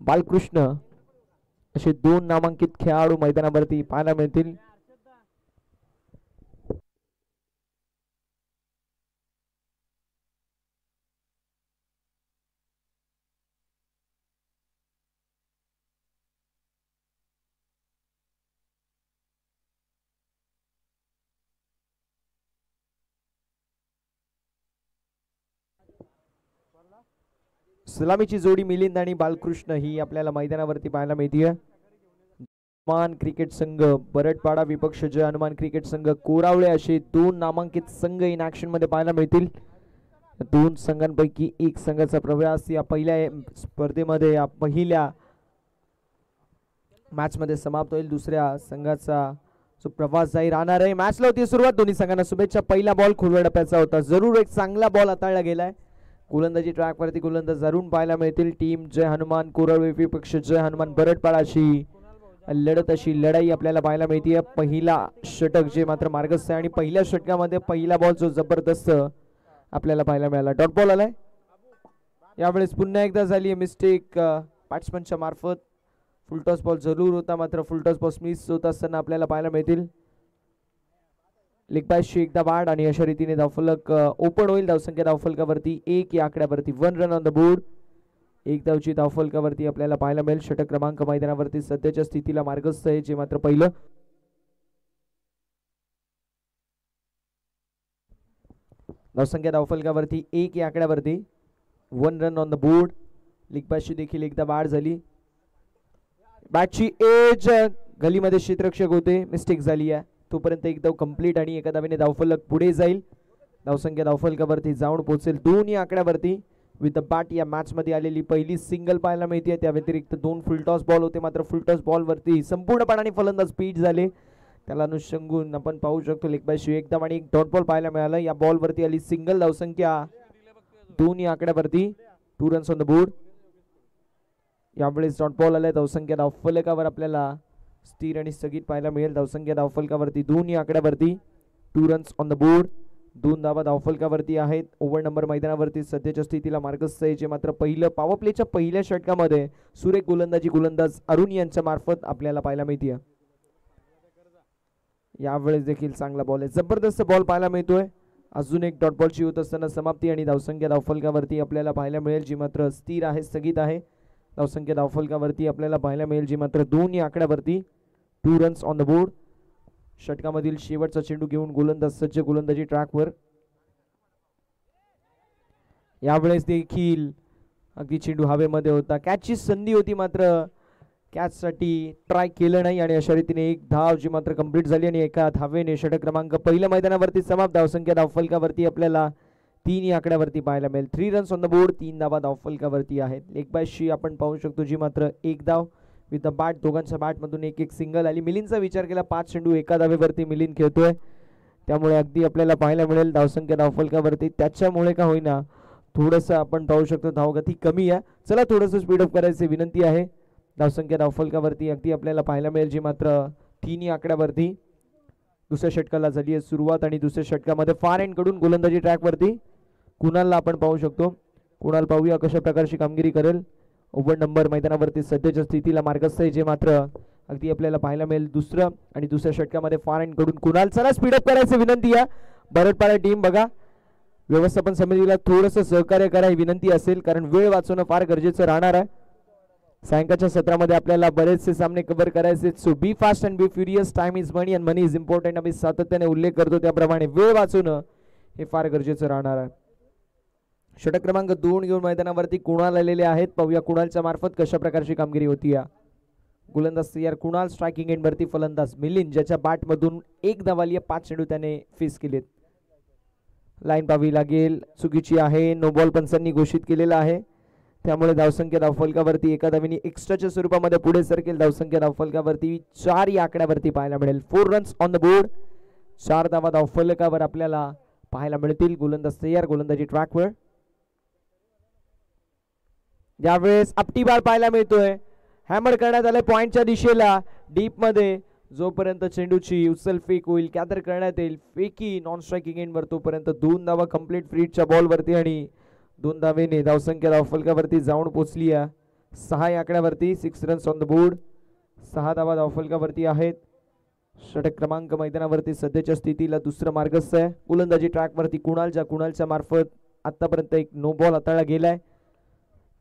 बालकृष्ण असे दोन नामांकित खेळाडू मैदानावरती पाहायला मिळतील. सलामीची जोडी मिलिंद आणि बालकृष्ण ही आपल्याला मैदानावरती पाहायला मिळते. हनुमान क्रिकेट संघ बरडपाडा विपक्ष जय हनुमान क्रिकेट संघ कोरावळे असे दोन नामांकित संघ इन ऍक्शन मध्ये पाहायला मिळतील. दोन संघांपैकी एक संघाचा प्रवास या पहिल्या स्पर्धेमध्ये या पहिल्या मॅच मध्ये समाप्त होईल. दुसऱ्या संघाचा जो प्रवास जाहीर राहणार आहे. मॅचला होती सुरुवात. दोन्ही संघांना शुभेच्छा. पहिला बॉल खोलवर टप्प्याचा होता. जरूर एक चांगला बॉल हाताळला गेलाय. गोलंदाजी ट्रॅक वरती गोलंदाज जरूर पाहायला मिळतील. टीम जय हनुमान कोरावळे विपक्ष जय हनुमान बरडपाडा अशी लढत अशी लढाई आपल्याला पाहायला मिळते. पहिला षटक जे मात्र मार्गस्थ आहे आणि पहिल्या षटकामध्ये पहिला बॉल जो जबरदस्त आपल्याला पाहायला मिळाला. डॉट बॉल आलाय. यावेळेस पुन्हा एकदा झाली मिस्टेक बॅट्समनच्या मार्फत. फुलटॉस बॉल जरूर होता मात्र फुलटॉस बॉल मिस होत असताना आपल्याला पाहायला मिळतील. लेगबायशी एकदा वाढ आणि अशा रीतीने धावफलक ओपन होईल. धावसंख्या धावफलकावरती 1 या आकड्यावरती 1 रन ऑन द बोर्ड. एक धावची धावफलकावरती आपल्याला पाहायला मिळेल. षटक क्रमांक मैदानावरती सध्याच्या स्थितीला मार्गस्थ आहे जे मात्र पहिलं. धावसंख्या धावफलकावरती 1 या आकड्यावरती 1 रन ऑन द बोर्ड. लेगबायशी देखील एकदा वाढ झाली. बॅटची एज गलीमध्ये क्षेत्ररक्षक होते. मिस्टेक झाली आहे. तोपर्यंत एक धाव कंप्लीट आणि एका धावेने धावफलक पुढे जाईल. धावसंख्या धावफलकावरती जाऊन पोहोचेल 2 या आकड्यावरती. विथ द बॅट या मॅच मध्ये आलेली पहिली सिंगल पाहायला मिळते. त्या व्यतिरिक्त 2 फुलटॉस बॉल होते मात्र फुलटॉस बॉल वरती संपूर्णपणे फलंदाज स्पीड झाले. त्याला अनुषंगून आपण पाहू शकतो लेगबायशी एक धाव आणि एक डॉट बॉल पाहायला मिळाला. या बॉल वरती आली सिंगल. धावसंख्या 2 या आकड्यावरती 2 रन्स ऑन द बोर्ड. यावेळेस डॉट बॉल आलाय. धावसंख्या धावफलकावर आपल्याला स्थिर आणि स्थगित पाहायला मिळेल. धावसंख्या धावफलकावरती 2 या आकड्यावरती 2 रन्स ऑन द बोर्ड. 2 धावा धावफलकावरती आहेत. ओव्हर नंबर मैदानावरती सध्याच्या स्थितीला मार्गस्थ आहे जे मात्र पहिलं पॉवर प्लेच्या पहिल्या षटकामध्ये सुरेख गोलंदाजी गोलंदाज अरुण यांच्या मार्फत आपल्याला पाहायला मिळते. यावेळेस देखील चांगला बॉल आहे. जबरदस्त बॉल पाहायला मिळतोय. अजून एक डॉट बॉलची होत असताना समाप्ती आणि धावसंख्या धावफलकावरती आपल्याला पाहायला मिळेल जी मात्र स्थिर आहे स्थगित आहे. धावसंख्या धावफलकावरती आपल्याला पाहायला मिळेल जी मात्र 2 या आकड्यावरती 2 रन्स ऑन द बोर्ड. षटकामधील शेवटचा चेंडू घेऊन गोलंदाज सज्ज गोलंदाजी ट्रॅकवर. यावेळेस देखील अगदी चेंडू हवेमध्ये होता. कॅचची संधी होती मात्र कॅच साठी ट्राय केलं नाही आणि अशा रीतीने एक धाव जी मात्र कंप्लीट झाली आणि एका धावेने षटक क्रमांक पहिल्या मैदानावरती समाप्त. धावसंख्या धावफलकावरती आपल्याला 3 या आकड्यावरती पाहायला मिळेल. 3 रन्स ऑन द बोर्ड. 3 धावा धावफलकावरती आहेत. लेगबायशी आपण पाहू शकतो जी मात्र एक धाव विथ द बॅट. दोघांच्या बॅटमधून एक एक सिंगल आली. मिलिंदचा विचार केला 5 चेंडू एका धावेवरती मिलिंद खेळतोय त्यामुळे अगदी आपल्याला पाहायला मिळेल धावसंख्या धावफलकावरती. त्याच्यामुळे का होईना थोडंसं आपण पाहू शकतो धावगती कमी आहे. चला थोडंसं स्पीडअप करायची विनंती आहे. धावसंख्या धावफलकावरती अगदी आपल्याला पाहायला मिळेल जी मात्र 3 या आकड्यावरती. दुसऱ्या षटकाला झाली आहे सुरुवात आणि दुसऱ्या षटकामध्ये फार एंड कडून गोलंदाजी ट्रॅकवरती कुणालला आपण पाहू शकतो. कुणाल पाहूया कशा प्रकारची कामगिरी करेल. ओव्हर नंबर मैदानावरती सध्याच्या स्थितीला मार्गस्थ आहे जे मात्र अगदी आपल्याला पाहायला मिळेल. दुसरं आणि दुसऱ्या षटकामध्ये फार एंड कडून कुणाल. चला स्पीडअप करायची विनंती आहे. बरडपाडा टीम बघा व्यवस्थापन समितीला थोडंसं सहकार्य करा ही विनंती असेल कारण वेळ वाचवणं फार गरजेचं राहणार आहे. सायंकाळच्या सत्रामध्ये आपल्याला बरेचसे सामने कव्हर करायचे. So be fast and be furious. Time is money and money is important. आम्ही सातत्याने उल्लेख करतो त्याप्रमाणे वेळ वाचवणं हे फार गरजेचं राहणार आहे. षटक क्रमांक 2 घेऊन मैदानावरती कुणाल आलेले आहेत. पाहूया कुणालच्या मार्फत कशा प्रकारची कामगिरी होती. या गोलंदाज तयार कुणाल. स्ट्रायकिंग एंड वरती फलंदाज मिलिंद ज्याच्या बॅट मधून एक धाव आली आहे. 5 चेंडू त्याने फेस केलेत. लाईन पाहावी लागेल चुकीची आहे. नो बॉल पंचांनी घोषित केलेला आहे त्यामुळे धावसंख्या धावफलकावरती एका धावेने एक्स्ट्राच्या स्वरूपामध्ये पुढे सरकेल. धावसंख्या धावफलकावरती 4 या आकड्यावरती पाहायला मिळेल. 4 रन्स ऑन द बोर्ड. 4 धावा धावफलकावर आपल्याला पाहायला मिळतील. गोलंदाज तयार गोलंदाजी ट्रॅकवर. यावेळेस आपटी बार पाहायला मिळतोय. हॅमर करण्यात आले पॉइंटच्या दिशेला डीप मध्ये. जोपर्यंत चेंडूची उचल फेक होईल कॅदर करण्यात येईल फेकी नॉन स्ट्रायकिंग एंडवर तोपर्यंत 2 धावा कंप्लीट फ्रीडच्या बॉलवरती आणि 2 धावेने धावसंख्या धावफलकावरती जाऊन पोहोचली आहे 6 या आकड्यावरती 6 रन्स ऑन द बोर्ड. 6 धावा धावफलकावरती आहेत. षटक क्रमांक मैदानावरती सध्याच्या स्थितीला दुसरं मार्गस्थ आहे. गोलंदाजी ट्रॅकवरती कुणालच्या मार्फत आतापर्यंत एक नो बॉल हाताळला गेलाय.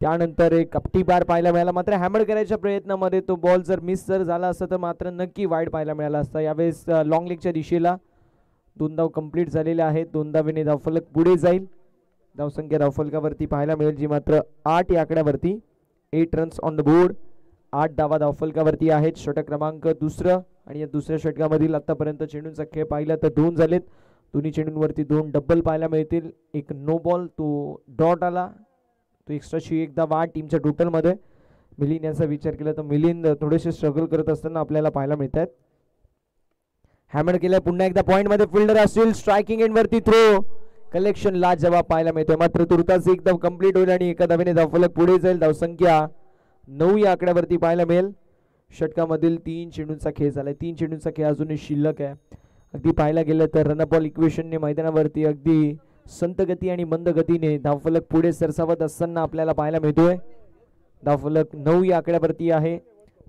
त्यानंतर एक कपटी बार पाहायला मिळाला. मात्र हॅमर करायच्या प्रयत्नामध्ये तो बॉल जर मिस जर झाला असता तर मात्र नक्की वाईड पाहायला मिळाला असता. यावेळेस लॉंग लेगच्या दिशेला 2 धाव कंप्लीट झालेल्या आहेत. 2 धावेने धावफलक पुढे जाईल. धावसंख्या धावफलकावरती पाहायला मिळेल जी मात्र 8 या आकड्यावरती. 8 रन्स ऑन द बोर्ड. 8 धावा धावफलकावरती आहेत. षटक क्रमांक दुसरं आणि या दुसऱ्या षटकामधील आतापर्यंत चेंडूंचा खेळ पाहिला तर 2 झालेत. दोन्ही चेंडूंवरती 2 डबल पाहायला मिळतील. एक नो बॉल तो डॉट आला. तो एक्स्ट्राची एक धावा टीमच्या टोटलमध्ये. मिलिंद याचा विचार केला तर मिलिंद थोडेसे स्ट्रगल करत असताना आपल्याला पाहायला मिळतात. हॅमर केलाय पुन्हा एकदा पॉइंट मध्ये फिल्डर असतील. स्ट्रायकिंग एंड वरती थ्रो. कलेक्शन लाजवाब पाहायला मिळतोय. मात्र तुर्तास एक धाव कंप्लीट होईल आणि एका धावेने धावफलक पुढे जाईल. धावसंख्या 9 या आकड्यावरती पाहायला मिळेल. षटकामधील 3 चेंडूंचा खेळ झालाय. 3 चेंडूंचा खेळ अजूनही शिल्लक आहे. अगदी पाहायला गेलं तर रन बॉल इक्वेशनने मैदानावरती अगदी संत गती आणि मंद गतीने धावफलक पुढे सरसावत असताना आपल्याला पाहायला मिळतोय. धावफलक 9 या आकड्यावरती आहे.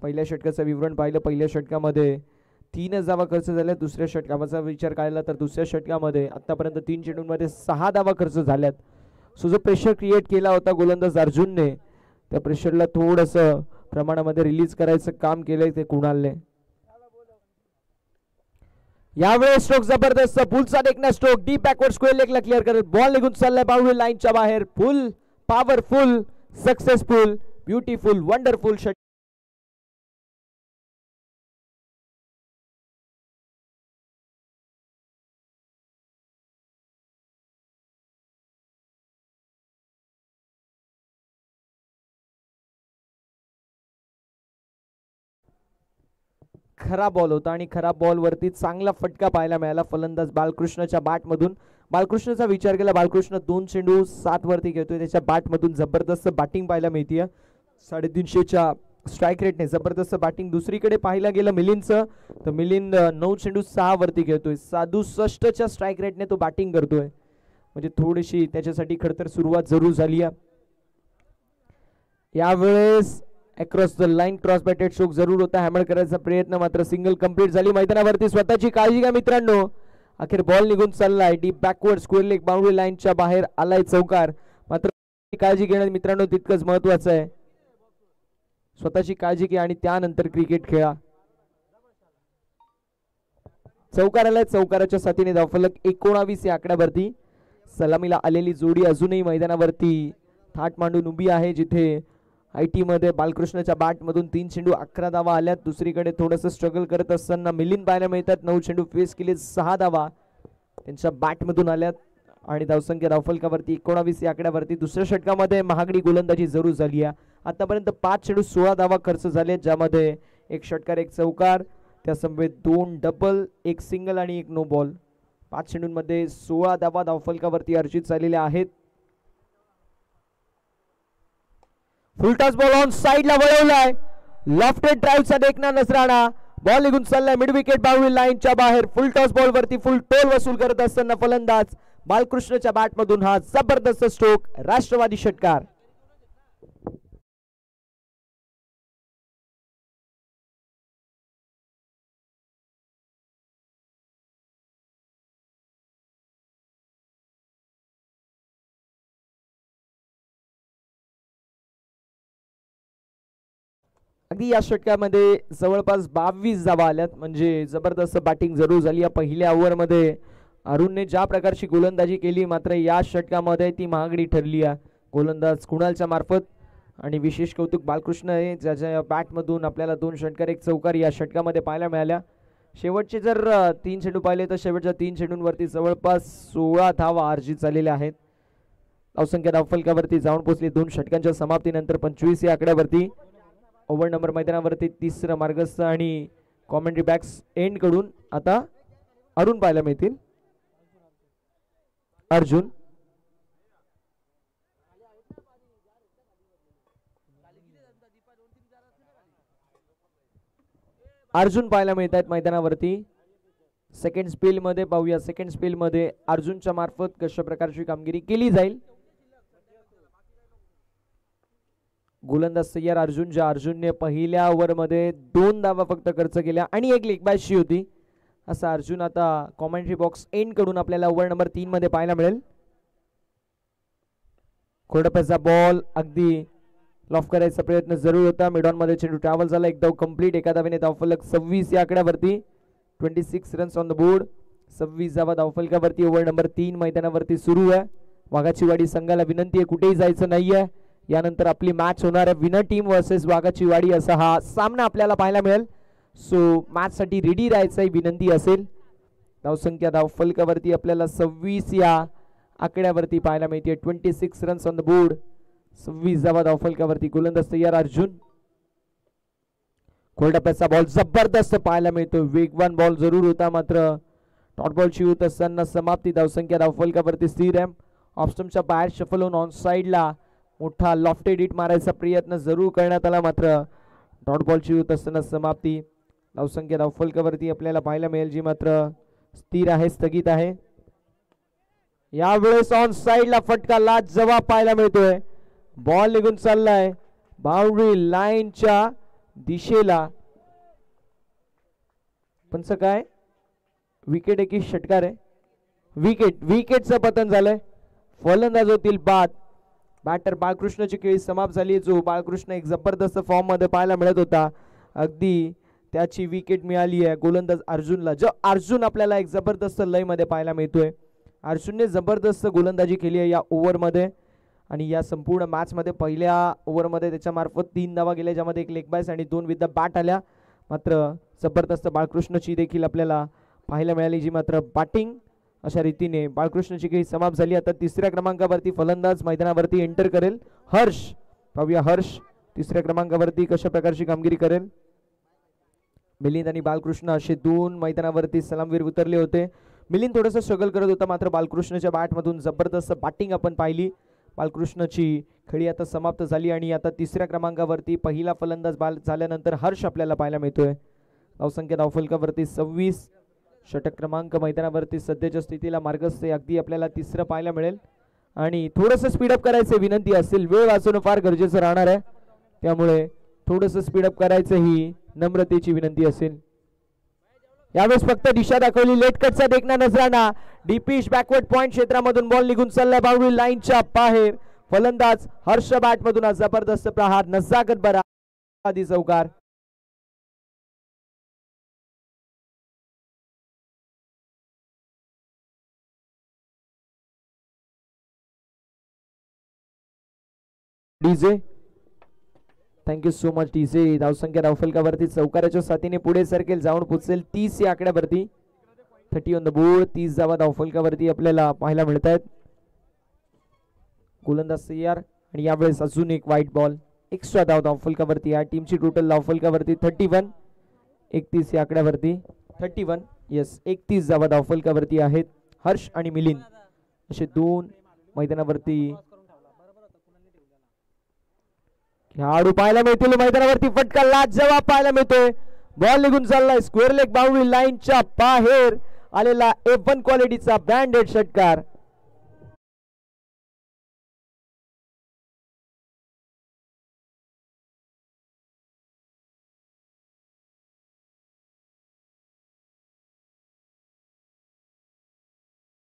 पहिल्या षटकाचं विवरण पाहिलं. पहिल्या षटकामध्ये 3 धावा खर्च झाल्या. दुसऱ्या षटकाचा विचार केला तर दुसऱ्या षटकामध्ये आतापर्यंत 3 चेंडूंमध्ये 6 धावा खर्च झाल्यात. सो जो प्रेशर क्रिएट केला होता गोलंदाज अर्जुनने त्या प्रेशरला थोडंसं प्रमाणामध्ये रिलीज करायचं काम केलंय ते कुणालने. यावेळेस स्ट्रोक जबरदस्त पुलचा देखना स्ट्रोक डीप बॅकवर्ड स्क्वेअर लेगला क्लिअर करत बॉल निघून चाललाय बाउंड्री लाईनच्या बाहेर. Full powerful successful beautiful wonderful shot. खराब बॉल होता आणि खराब बॉलवरती चांगला फटका पाहायला मिळाला फलंदाज बालकृष्णच्या बॅटमधून. बालकृष्णचा विचार केला. बालकृष्ण 2 चेंडू 7 वरती घेतोय. त्याच्या बॅटमधून जबरदस्त बॅटिंग पाहायला मिळतीये. 350च्या स्ट्राईक रेटने जबरदस्त बॅटिंग. दुसरीकडे पाहायला गेलं मिलिंदचं तर मिलिंद 9 चेंडू 6 वरती घेतोय. 67च्या स्ट्राईक रेटने तो बॅटिंग करतोय. म्हणजे थोडीशी त्याच्यासाठी खरं तर सुरुवात जरूर झाली आहे. यावेळेस across the line cross batted stroke जरूर होता. हॅमर करायचा प्रयत्न मात्र सिंगल कंप्लीट झाली. मैदानावरती स्वतःची काळजी घ्या मित्रांनो. अखेर बॉल निघून चाललाय deep backward square leg boundary लाईनच्या बाहेर आलाय चौकार. मात्र काळजी घेणं मित्रांनो तितकंच महत्वाचं आहे. स्वतःची काळजी घ्या आणि त्यानंतर क्रिकेट खेळा. चौकार आलाय. चौकाराच्या साथीने धावफलक 19 या आकड्यावरती. सलामीला आलेली जोडी अजूनही मैदानावरती थाट मांडून उभी आहे. जिथे आयटी मध्ये बालकृष्णच्या बॅटमधून 3 चेंडू 11 धावा आल्यात. दुसरीकडे थोडंसं स्ट्रगल करत असताना मिलिंद पाहायला मिळतात. 9 चेंडू फेस केले. 6 धावा त्यांच्या बॅटमधून आल्यात आणि धावसंख्या धावफलकावरती 19 या आकड्यावरती. दुसऱ्या षटकामध्ये महागडी गोलंदाजी जरूर झाली आहे. आतापर्यंत 5 चेंडू 16 धावा खर्च झाले. ज्यामध्ये 1 षटकार 1 चौकार त्यासमवेत 2 डबल 1 सिंगल आणि 1 नो बॉल. 5 चेंडूंमध्ये 16 धावा धावफलकावरती अर्जित झालेल्या आहेत. फुलटॉस बॉल ऑन साइडला वळवलाय. लेफ्टेड ड्राईव्हचा देखना नजराणा. बॉल निघून चाललाय मिड विकेट बाउंड्री लाईनच्या बाहेर. फुलटॉस बॉल वरती फुल टोल वसूल करत असताना फलंदाज बालकृष्णच्या बॅटमधून हा जबरदस्त स्ट्रोक. राष्ट्रवादी षटकार. अगदी या षटकामध्ये जवळपास 22 धावा आल्यात. म्हणजे जबरदस्त बॅटिंग जरूर झाली. या पहिल्या ओव्हरमध्ये अरुणने ज्या प्रकारची गोलंदाजी केली मात्र या षटकामध्ये ती महागडी ठरली आहे गोलंदाज कुणालच्या मार्फत. आणि विशेष कौतुक बालकृष्ण आहे ज्याच्या बॅटमधून आपल्याला 2 षटकार 1 चौकार या षटकामध्ये पाहायला मिळाल्या. शेवटचे जर 3 चेंडू पाहिले तर शेवटच्या 3 चेंडूंवरती जवळपास 16 धावा अर्जित झालेल्या आहेत. धावसंख्या धावफलकावरती जाऊन पोहोचली 2 षटकांच्या समाप्तीनंतर 25 या आकड्यावरती. ओव्हर नंबर मैदानावरती 3रं मार्गस्थ आणि कॉमेंट्री बॅक्स एंड कडून आता अरुण पाहायला मिळतील. अर्जुन पाहायला मिळत आहेत मैदानावरती. सेकंड स्पेल मध्ये पाहूया. सेकंड स्पेल मध्ये अर्जुनच्या मार्फत कशा प्रकारची कामगिरी केली जाईल. गोलंदाज तयार अर्जुनच्या. अर्जुनने पहिल्या ओव्हरमध्ये 2 धावा फक्त खर्च केल्या आणि एक लेग बायची होती. असा अर्जुन आता कॉमेंट्री बॉक्स एंड कडून आपल्याला ओव्हर नंबर 3 मध्ये पाहायला मिळेल. कोरडप्याचा बॉल अगदी लॉफ करायचा प्रयत्न जरूर होता. मिडॉन मध्ये चेंडू ट्रॅव्हल झाला. एक धाव कंप्लीट. एका धावेने धावफलक 26 या आकड्यावरती. 26 रन्स ऑन द बोर्ड. 26 धावा धावफलकावरती. ओव्हर नंबर 3 मैदानावरती सुरू आहे. वाघाची वाडी संघाला विनंती आहे कुठेही जायचं नाहीये. यानंतर आपली मॅच होणार आहे विनर टीम वर्सेस वाघाची वाडी असा हा सामना आपल्याला पाहायला मिळेल. सो मॅच साठी रेडी राहायचं विनंती असेल. धावसंख्या धावफलकावरती आपल्याला 26 या आकड्यावरती पाहायला मिळते. 26 रन्स ऑन द बोर्ड. 26 धावा धावफलकावरती. गोलंदाज तयार अर्जुन. कोरडप्याचा बॉल जबरदस्त पाहायला मिळतो. वेगवान बॉल जरूर होता मात्र डॉट बॉलची होत असताना समाप्ती. धावसंख्या धावफलकावरती स्थिर आहे. ऑफस्टम्पच्या बाहेर शफल होऊन ऑन साइडला मोठा लॉफ्टेड हिट मारायचा प्रयत्न जरूर करण्यात आला मात्र डॉट बॉलची होत असताना समाप्ती. धावसंख्या धावफलकावरती आपल्याला पाहायला मिळेल जी मात्र स्थिर आहे, स्थगित आहे. यावेळेस ऑन साइडला फटका लाजवाब पाहायला मिळतोय. बॉल निघून चाललाय बाउंड्री लाईनच्या दिशेला. पंच काय विकेट की षटकार आहे. विकेटचं पतन झालंय. फलंदाज होतील बाद. बॅटर बाळकृष्णची खेळी समाप्त झाली. जो बाळकृष्ण एक जबरदस्त फॉर्म मध्ये पाहायला मिळत होता अगदी त्याची विकेट मिळाली आहे गोलंदाज अर्जुनला. जो अर्जुन आपल्याला एक जबरदस्त लय मध्ये पाहायला मिळतोय. अर्जुनने जबरदस्त गोलंदाजी केली आहे या ओव्हरमध्ये आणि या संपूर्ण मॅच मध्ये पहिल्या ओव्हरमध्ये त्याच्या मार्फत 3 धावा गेल्या ज्यामध्ये 1 लेग बायस आणि 2 विथ द बॅट आल्या. मात्र जबरदस्त बाळकृष्णची देखील आपल्याला पाहायला मिळाली जी मात्र बॅटिंग अशा रीतीने बाळकृष्णची खेळी समाप्त झाली. आता 3ऱ्या क्रमांकावरती फलंदाज मैदानावरती एंटर करेल हर्ष. पाहूया हर्ष 3ऱ्या क्रमांकावरती कशा प्रकारची कामगिरी करेल. मिलिंद आणि बालकृष्ण असे 2 मैदानावरती सलामवीर उतरले होते. मिलिंद थोडंसं स्ट्रगल करत होता मात्र बालकृष्णच्या बॅटमधून जबरदस्त बॅटिंग आपण पाहिली. बालकृष्णची खेळी आता समाप्त झाली आणि आता 3ऱ्या क्रमांकावरती पहिला फलंदाज बाद झाल्यानंतर हर्ष आपल्याला पाहायला मिळतोय. धावसंख्या धावफलकावरती 26. षटक क्रमांक मैदानावरती सध्याच्या स्थितीला मार्गस्थ अगदी आपल्याला 3रं पाहायला मिळेल आणि थोडंसं स्पीडअप करायचे विनंती असेल. वेळ वाचवणं फार गरजेचं राहणार आहे त्यामुळे थोडंसं स्पीडअप करायचं ही नम्रतेची विनंती असेल. यावेळेस फक्त दिशा दाखवली. लेटकटचा देखना नजराना. डीपिश बॅकवर्ड पॉइंट क्षेत्रामधून बॉल निघून चाललाय बाउंड्री लाईनच्या बाहेर. फलंदाज हर्ष बॅटमधून जबरदस्त प्रहार. नजाकत बरा आधी चौकार. DJ thank you so much DJ. धावसंख्या धावफलकावरती चौकाराच्या साथीने पुढे सरकेल जाऊन पोचेल 30 या आकड्यावरती. 30 ऑन द बोर्ड. 30 धावा धावफलकावरती आपल्याला पाहायला मिळत आहेत. गोलंदाज तयार आणि यावेळेस अजून एक व्हाईट बॉल. एक्स्ट्रा धाव धावफलकावरती. या टीमची टोटल धावफलकावरती 31. 31 या आकड्यावरती 31. येस 31 धावा धावफलकावरती आहेत. हर्ष आणि मिलिंद असे 2 मैदानावरती खेळाडू पाहायला मिळतील. मैदानावरती फटका लाजवाब पाहायला मिळतोय. बॉल निघून चाललाय स्क्वेअर लेग बाउंड्री लाईनच्या बाहेर आलेला F1 क्वालिटीचा ब्रँडेड षटकार.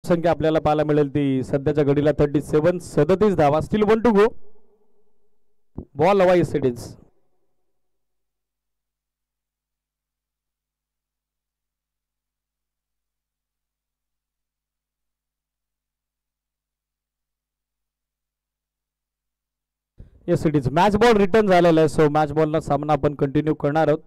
संख्या आपल्याला पाहायला मिळेल ती सध्याच्या घडीला 37. 37 धावा. Still 1 to go. बॉल हवा एसडीज. एसडीज मॅच बॉल रिटर्न झालेला आहे. सो मॅच बॉलला सामना आपण कंटिन्यू करणार आहोत.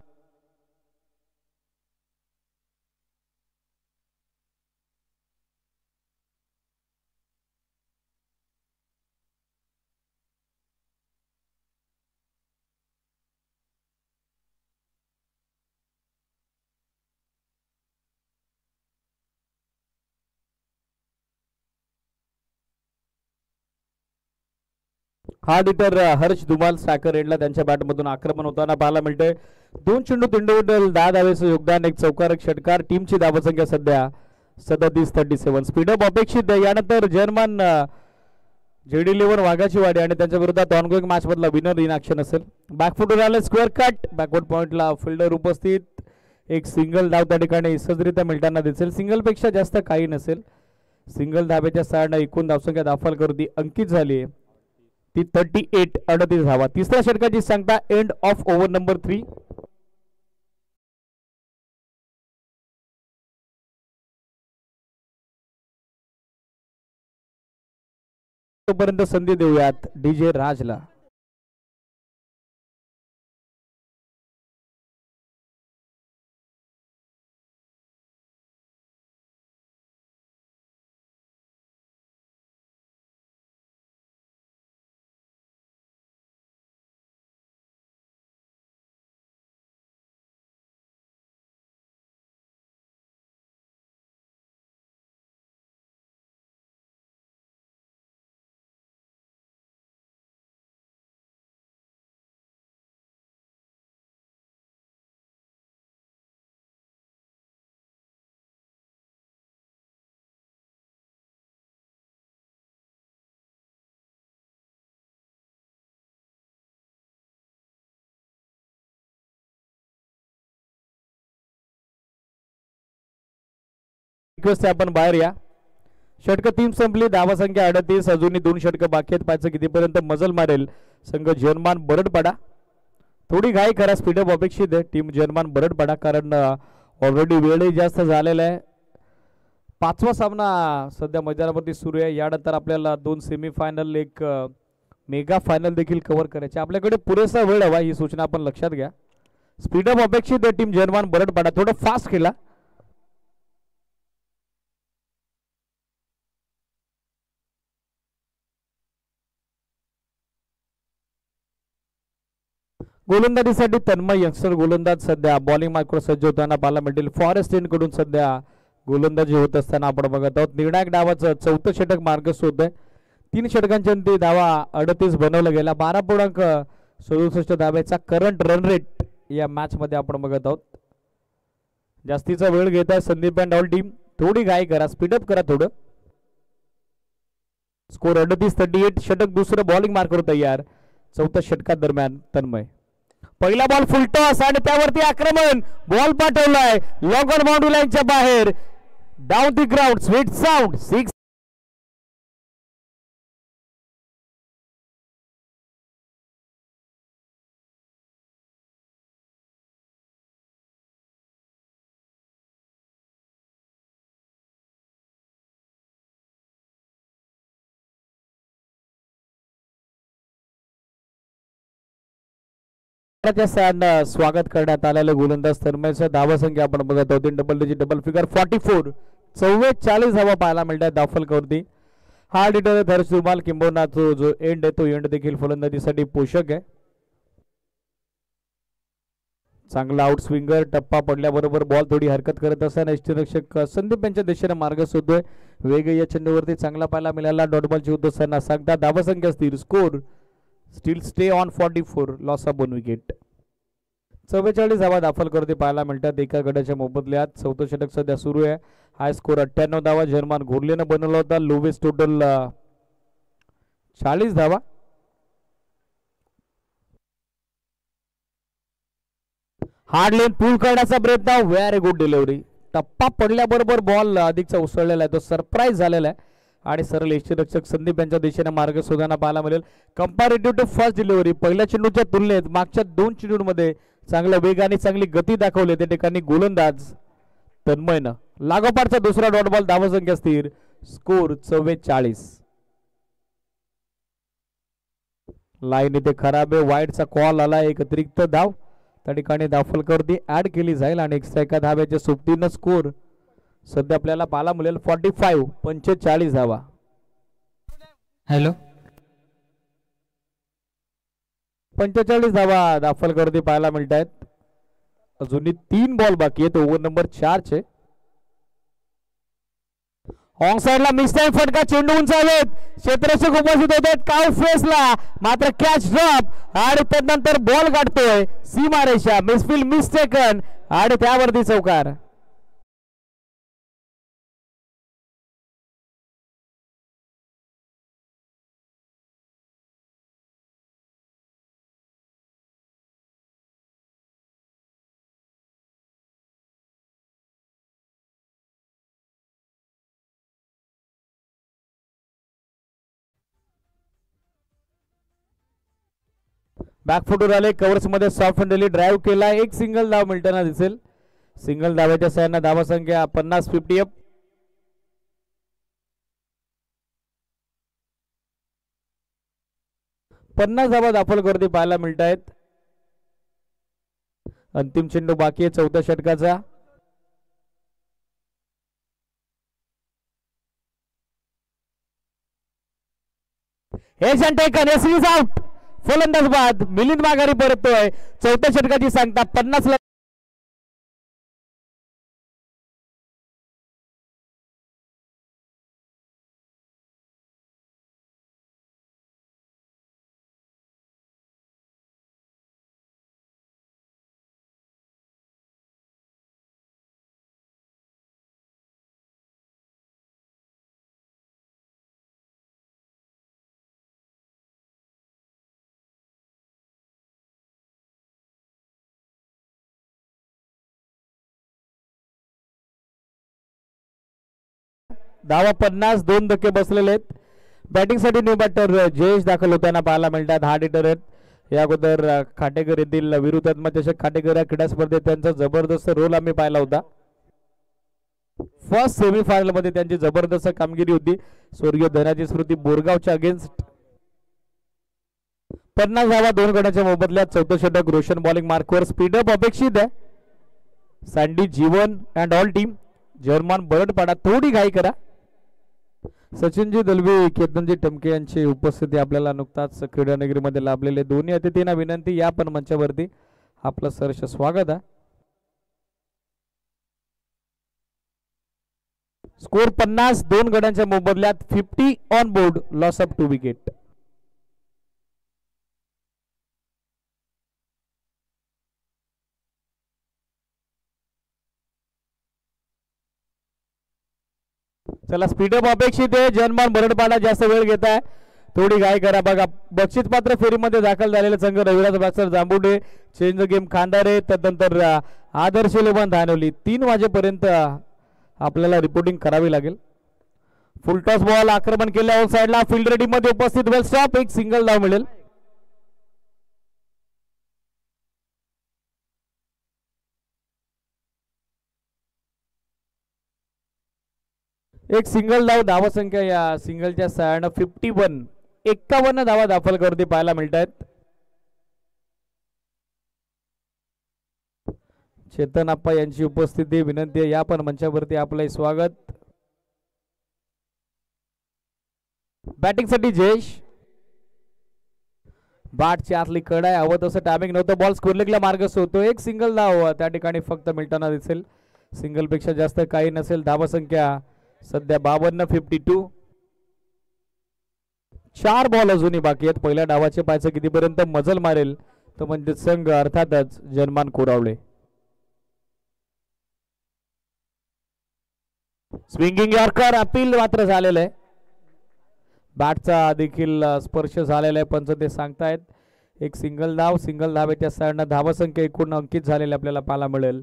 हार्ड हिटर हर्ष धुमाल साखर एंडला त्यांच्या बॅटमधून आक्रमण होताना पाहायला मिळते. 2 चेंडू 10 धावेचं योगदान. एक चौकार एक षटकार. टीमची धावसंख्या सध्या 37-37. स्पीडअप अपेक्षित आहे. यानंतर जर्मन JD11 वाघाची वाडी आणि त्यांच्या विरोधात ऑनगोइंग मॅच मधला विनर इन ऍक्शन असेल. बॅकफुटवर आले स्क्वेअर कट, बॅकवर्ड पॉइंटला फिल्डर उपस्थित. एक सिंगल धाव त्या ठिकाणी सहजरित्या मिळताना दिसेल. सिंगल पेक्षा जास्त काही नसेल. सिंगल धाब्याच्या साडनं एकूण धावसंख्या दाखल करून अंकित झाली ती 38 38 धावा. तिसऱ्या षटकाची सांगता एंड ऑफ ओव्हर नंबर 3. तोपर्यंत संधी देऊयात DJ राजला. रिक्वेस्ट आहे आपण बाहेर या. षटक 3 संपली, धावा संख्या 38. अजूनही 2 षटक बाकी आहेत. पाहायचं कितीपर्यंत मजल मारेल संघ जर्मन बरडपाडा. थोडी घाई करा, स्पीडअप अपेक्षित आहे टीम जर्मन बरडपाडा, कारण ऑलरेडी वेळही जास्त झालेला आहे. 5वा सामना सध्या मैदानावरती सुरू आहे. यानंतर आपल्याला 2 सेमीफायनल, एक मेगा फायनल देखील कव्हर करायचे. आपल्याकडे पुरेसा वेळ हवा, ही सूचना आपण लक्षात घ्या. स्पीडअप अपेक्षित आहे टीम जर्मन बरडपाडा. थोडं फास्ट खेळा. गोलंदाजीसाठी तन्मय यंगस्टर गोलंदाज सध्या बॉलिंग मार्कवर सज्ज होताना पाहायला मिळतील. फॉरेस्ट एंड कडून सध्या गोलंदाजी होत असताना आपण बघत आहोत. निर्णायक डावाचं 4थं षटक मार्गस्थ होत आहे. 3 षटकांच्या अंती धावा 38 बनवला गेला. 12.67 धाब्याचा करंट रन रेट या मॅच मध्ये आपण बघत आहोत. जास्तीचा वेळ घेत आहे संदीप अँड ऑल टीम. थोडी घाई करा, स्पीडअप करा थोडं. स्कोर 38-38. षटक दुसरं बॉलिंग मार्कवर तयार 4थ्या षटका दरम्यान तन्मय. पहिला बॉल फुलटॉस आणि त्यावरती आक्रमण. बॉल पाठवलाय लॉंग ऑन बाउंड्री लाईनच्या बाहेर. Down the ground, sweet sound 6. स्वागत करण्यात आलेलं गोलंदाज तन्मयचं. धावा संख्या आपण बघत आहोत डबल डिजिट डबल फिगर 44. 44 धावा पाहायला मिळतात दाखल करती. हा डिटर हर्ष दुमाल, किंबहुना तो जो एंड आहे तो एंड देखील फलंदाजीसाठी पोषक आहे. चांगला आउट स्विंगर. टप्पा पडल्याबरोबर बॉल थोडी हरकत करत असताना यष्टीरक्षक संदीप यांच्या दिशेने मार्ग शोधतोय. वेग या चेंडूवरती चांगला पाहायला मिळाला. डॉट बॉलची होत असताना सांगता धावा संख्या स्थिर. Score steel stay on 44. Loss of 1 wicket. 44 धावा दाखल करते पाहायला मिळतात एका गड्याच्या मोबदल्यात. 4थं षटक सध्या सुरू आहे. हाय स्कोर 98 धावा जर्मन घोरलेनं बनवला होता. लोवेस्ट टोटल 40 धावा. हार्ड लेन पूल करण्याचा प्रयत्न. Very good delivery. टप्पा पडल्याबरोबर बॉल अधिकचा उसळलेला आहे, तो सरप्राईज झालेला आहे आणि सरळ यष्टीरक्षक संदीप यांच्या दिशेने मार्ग शोधताना पाहायला मिळेल. कंपॅरेटिव्ह टू फर्स्ट डिलिव्हरी, पहिल्या चेंडूच्या तुलनेत मागच्या 2 चेंडूंमध्ये चांगला वेग आणि चांगली गती दाखवली. त्या ठिकाणी गोलंदाज तन्मयनं लागोपाठचा दुसरा डॉट बॉल. धावा संख्या स्थिर. स्कोर 44. लाईन इथे खराब आहे. वाईडचा कॉल आला. एक अतिरिक्त धाव त्या ठिकाणी दाखलकर्ती ऍड केली जाईल आणि एक्स्ट्रा एका धाब्याच्या सोबतीनं स्कोर सध्या आपल्याला पाहायला मिळेल 45 धावा. हॅलो 45 धावा दाखलकर्ती पाहायला मिळत आहेत. अजूनही 3 बॉल बाकी आहेत. ओव्हर नंबर 4 चे. ऑन साइडला मिस्टाईल फटका. चेंडू उंचावेत. क्षेत्ररक्षक उपस्थित होते काउ फेसला, मात्र कॅच ड्रॉप आणि त्यानंतर बॉल गाठतोय सीमारेषा. मिसफील्ड मिस्टेकन आणि त्यावरती चौकार. बॅकफुटवर आले, कव्हर्स मध्ये सॉफ्ट हँडली ड्राईव्ह केला, एक सिंगल धाव मिळताना दिसेल. सिंगल धाव्याच्या सहाय्याने धावा संख्या 50-50 अप. पन्नास धावा दाखलवरती पाहायला मिळत आहेत. अंतिम चेंडू बाकी आहे चौथ्या षटकाचा. आउट. फलंदाज बाद. मिलिंद माघारी परततोय. चौथ्या षटकाची सांगता 50 ला. धावा 50, 2 धक्के बसलेले आहेत. बॅटिंग साठी न्यू बॅटर जयेश दाखल होताना पाहायला मिळतात. हार्ड हिटर आहेत. या अगोदर खाटेकर येथील विरुद्धात्मक चषक खाटेकर या क्रीडा स्पर्धेत त्यांचा जबरदस्त रोल आम्ही पाहिला होता. फर्स्ट सेमीफायनल मध्ये त्यांची जबरदस्त कामगिरी होती. स्वर्गीय धनाजी स्मृती बोरगावच्या अगेन्स्ट. 50 धावा 2 गड्याच्या मोबदल्यात. चौथं षटक. रोशन बॉलिंग मार्कवर. स्पीडअप अपेक्षित आहे. Sandy Jeevan and all team. German Baradpada थोडी घाई करा. सचिनजी दलवी, केतनजी टमके यांची उपस्थिती आपल्याला नुकताच क्रीडानगरीमध्ये लाभलेले. दोन्ही अतिथींना विनंती या पण मंचावरती. आपलं सहर्ष स्वागत आहे. स्कोर 50, 2 गड्यांच्या मोबदल्यात 50 on board. Loss of 2 wicket. चला स्पीडअप अपेक्षित आहे. जनमान बरडपाडा जास्त वेळ घेत आहे. थोडी घाई करा. बघा बक्षीस पात्र फेरीमध्ये दाखल झालेले संघ Raviraj boxer Jambude, change the game Khandare, त्यानंतर आदर्श लेवन धानवली. 3 वाजेपर्यंत आपल्याला रिपोर्टिंग करावी लागेल. फुल टॉस बॉल आक्रमण केल्या ऑन साइडला. फील्ड रेडी मध्ये उपस्थित. वेल स्टॉप. एक सिंगल धाव मिळेल. एक सिंगल धाव. धावा संख्या या सिंगलच्या सहाय्यानं 51 धावा दाखलवरती पाहायला मिळत आहेत. चेतन आप्पा यांची उपस्थिती विनंती आहे. या पण मंचावरती आपलं स्वागत. बॅटिंग साठी जयेश. बॅटची आतली कड आहे. हवं तसं टायमिंग नव्हतं. बॉल स्क्वेअरलेगला मार्गस्थ होतो. एक सिंगल धाव त्या ठिकाणी फक्त मिळताना दिसेल. सिंगल पेक्षा जास्त काही नसेल. धावा संख्या सध्या 52-52. 4 बॉल अजूनही बाकी आहेत. पहिल्या डावाचे पायचं कितीपर्यंत मजल मारेल तो म्हणजे संघ अर्थातच जनमान कोरावळे. Swinging yorker. अपील मात्र झालेलं आहे. बॅटचा देखील स्पर्श झालेला आहे. पंच ते सांगतायत. एक सिंगल धाव. सिंगल धावेच्या सहाय्याने धावा संख्या एकूण अंकित झालेली आपल्याला पाहायला मिळेल.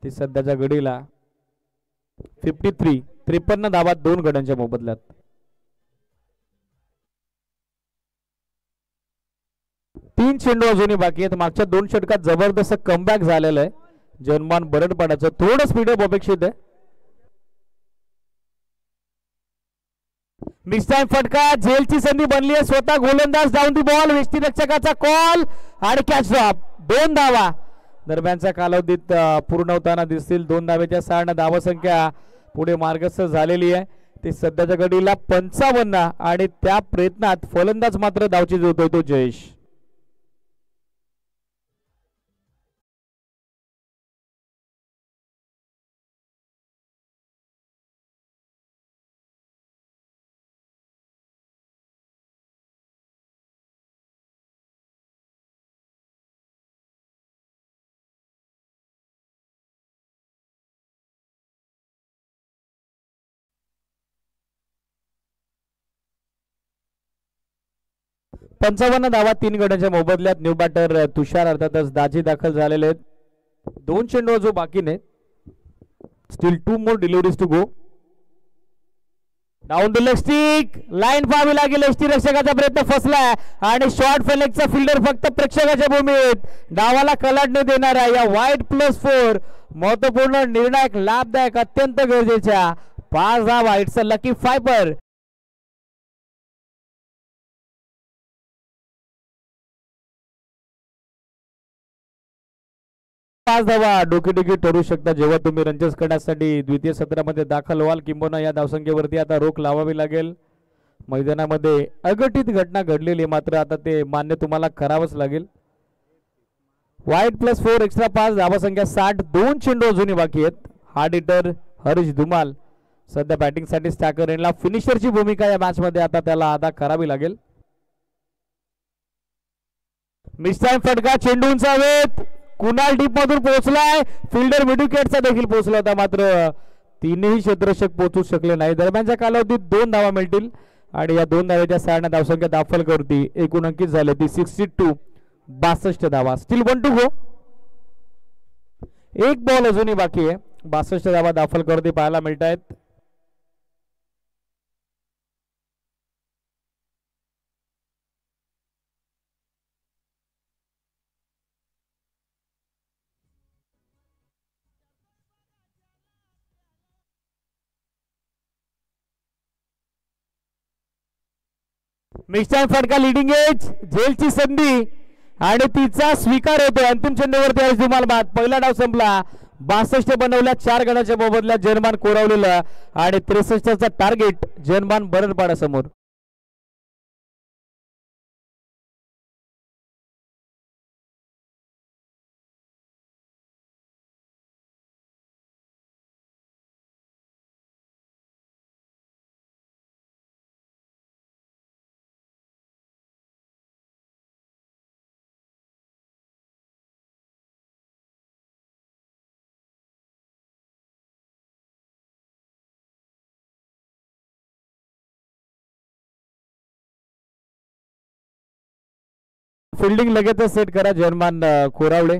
ती सध्याच्या घडीला 53 धावा 2 गड्यांच्या मोबदल्यात. तीन चेंडू अजूनही बाकी आहेत. मागच्या 2 षटकात जबरदस्त कमबॅक झालेलं आहे. जनमान बरडपाड्याचं थोडं स्पीडअप अपेक्षित आहे. मिस टाइम फटका. झेलची संधी बनली आहे. स्वतः गोलंदाज डाऊन दी बॉल. वेष्टीरक्षकाचा कॉल आणि कॅच ड्रॉप. 2 धावा दरम्यानच्या कालावधीत पूर्ण होताना दिसतील. 2 धावेच्या सहाय्याने धावा संख्या पुढे मार्गस्थ झालेली आहे. ती सध्याच्या घडीला 55 आणि त्या प्रयत्नात फलंदाज मात्र धावची जोडतोय तो जयेश. पंचावन्न धावा 3 गड्यांच्या मोबदल्यात. न्यू बॅटर तुषार अर्थातच दाजी दाखल झालेले आहेत. 2 चेंडू जो बाकी ने. Still 2 more deliveries to go. Down the leg stick line पाहावी लागेल. यष्टीरक्षकाचा प्रयत्न फसलाय आणि शॉर्ट फेलेकचा फिल्डर फक्त प्रेक्षकाच्या भूमीत डावाला कलाटणे देणार आहे. या वाईट +4 महत्वपूर्ण निर्णायक लाभदायक अत्यंत गरजेच्या 5 धावा. It's a lucky fibre. पाच धावा डोकेडुकी ठरू शकता जेव्हा तुम्ही रंजस करण्यासाठी द्वितीय सत्रामध्ये दाखल व्हाल. किंबहुना या धावसंख्येवरती आता रोख लावावी लागेल. मैदानामध्ये अघटित घटना घडलेली मात्र आता ते मान्य तुम्हाला करावंच लागेल. वाईट +4 एक्स्ट्रा 5 धावसंख्या 60. 2 चेंडू अजूनही बाकी आहेत. हार्ड हिटर हरीश धुमाल सध्या बॅटिंगसाठी स्टॅकर एंडला फिनिशरची भूमिका या मॅच मध्ये आता त्याला अदा करावी लागेल. मिस टाइम फटका. चेंडू उंचावेत. कुणाल डीप मधून पोहोचलाय. फिल्डर विकेटचा देखील पोहोचला होता मात्र तीनही क्षेत्ररक्षक पोहोचू शकले नाही. दरम्यानच्या कालावधीत 2 धावा मिळतील आणि या 2 धावेच्या 6 धावसंख्या दाखल करती. एकूण अंकित झाले ती 62. 62 धावा. Still 1 to go. एक बॉल अजूनही बाकी आहे. 62 धावा दाखल करती पाहायला मिळत आहेत. मिस्टर फटका लिडिंग एज झेलची संधी आणि तिचा स्वीकार होतो. अंतिम चेंडूवरती हरीश धुमाल बाद. पहिला डाव संपला. 62 बनवल्या 4 गणाच्या मोबदल्यात जर्मान कोरावलेला आणि 63चा टार्गेट जर्मान बरडपाडा समोर. फिल्डिंग लगेचच सेट करा जर्मान कोरावळे.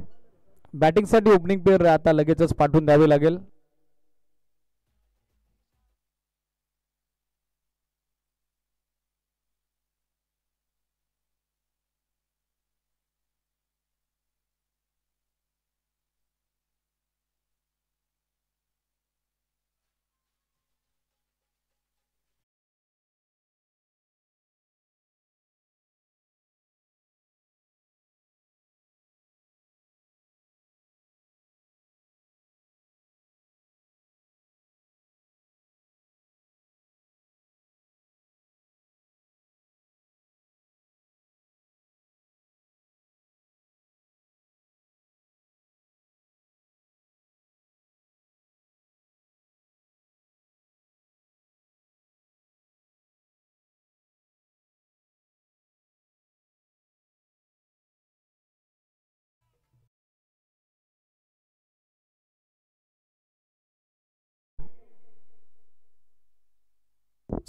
बॅटिंगसाठी ओपनिंग पेअर आता लगेचच पाठवून द्यावी लागेल.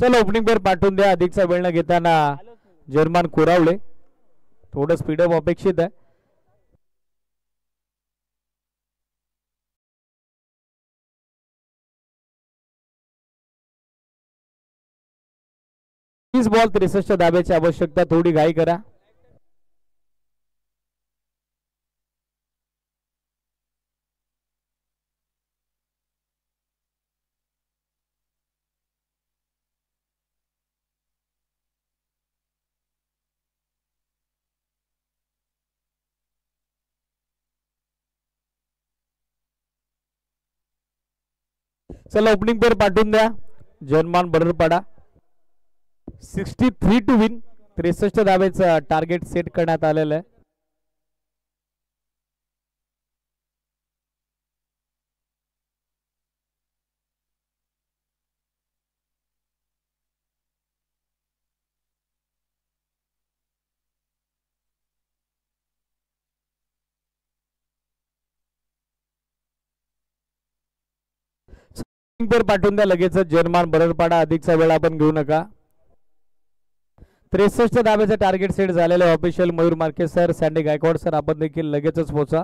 चल ओपनिंग पेअर पाठवून द्या. अधिकचा वेळ न घेताना जर्मान कोरावळे. थोडं स्पीडअप अपेक्षित आहे. बॉल 63 धाब्याची आवश्यकता. थोडी घाई करा. चला ओपनिंग पेअर पाठवून द्या. German Baradpada 63 to win. 63 धावेचं टार्गेट सेट करण्यात आलेलं आहे. पाठवून द्या लगेच. जर्मान बरडपाडा अधिकचा वेळ आपण घेऊ नका. 63 धाब्याचं टार्गेट सेट झालेलं आहे. Official Mayur Marquez sir, sandy Gaikwad sir आपण देखील लगेचच पोहोचा.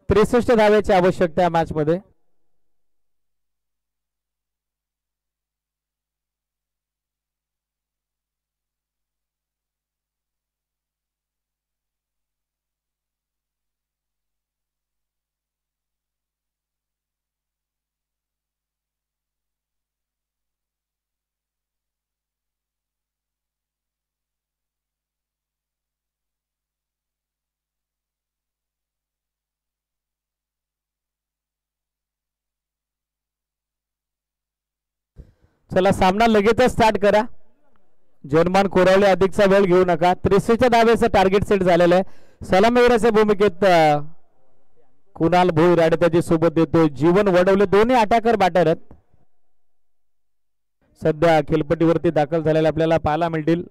63 धावेची आवश्यकता या मॅच मध्ये. चला सामना लगेचच स्टार्ट करा. जर्मन कोरावले अधिकचा वेळ घेऊ नका. 63 धावेचं टार्गेट सेट झालेलं आहे. सलामीवीराच्या भूमिकेत कुणाल भोईर आणि त्याची सोबत देतोय जीवन वडवले. दोन्ही अटॅकर बॅटर आहेत. सध्या खेळपट्टीवरती दाखल झालेले आपल्याला पाहायला मिळतील.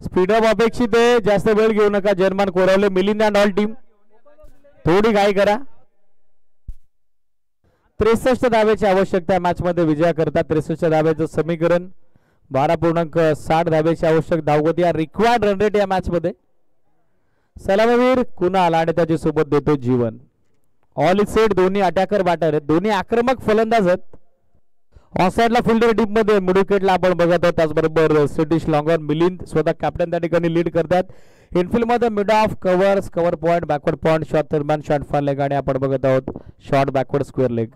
स्पीडअप अपेक्षित आहे. जास्त वेळ घेऊ नका. German Koravale Milind and all team थोडी घाई करा. 63 धावेची आवश्यकता मॅच मध्ये विजया करता. 63 धावेचं समीकरण 12.60 धावेची आवश्यक धावगती या रिक्वायर्ड रन रेट या मॅच मध्ये. सलामीवीर कुणाल आणि त्याची सोबत देतो जीवन. All is set. दोन्ही अटॅकर बॅटर आहेत. दोन्ही आक्रमक फलंदाज आहेत. ऑफसाइडला फिल्डर टीम मध्ये मिड विकेटला आपण बघत आहोत. त्याचबरोबर सतीश लॉंगर मिलिंद स्वतः कॅप्टन त्या ठिकाणी लीड करतात. इनफिल्ड मध्ये mid off covers cover point backward point short third man short far leg आणि आपण बघत आहोत short backward square leg.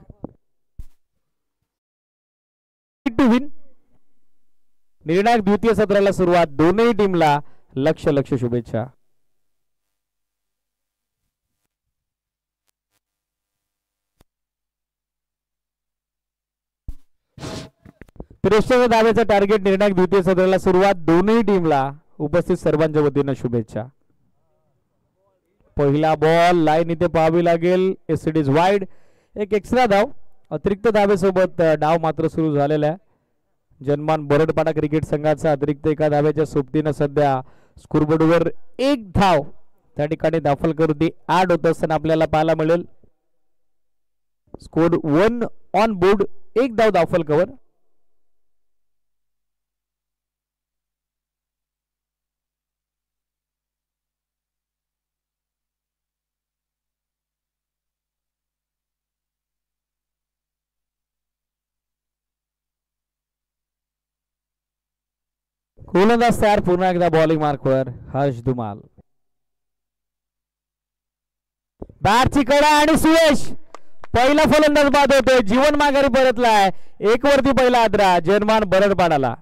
To win निर्णायक द्वितीय सत्राला सुरुवात. दोन्ही टीमला लक्ष शुभेच्छा. 63 धावेचं टार्गेट. निर्णायक द्वितीय सत्राला सुरुवात. दोन्ही टीमला उपस्थित सर्वांच्या वतीनं शुभेच्छा. पहिला बॉल लाईन इथे पाहावी लागेल. It is wide. एक एक्स्ट्रा धाव अतिरिक्त धावेसोबत डाव मात्र सुरू झालेला आहे. जन्मान बरडपाडा क्रिकेट संघाचा अतिरिक्त एका धावेच्या सोबतीनं सध्या स्कोरबोर्डवर एक धाव त्या ठिकाणी दाखल करून ऍड होत असताना आपल्याला पाहायला मिळेल. Score 1 on board. एक धाव दाखल कव्हर. गोलंदाज तयार. पुन्हा एकदा बॉलिंग मार्कवर हर्ष धुमाल. बॅटची कडा आणि सुयश. पहिला फलंदाज बाद होतोय. जीवन माघारी परतलाय. एक वरती पहिला आद्रा जर्मन बरडपाडाला.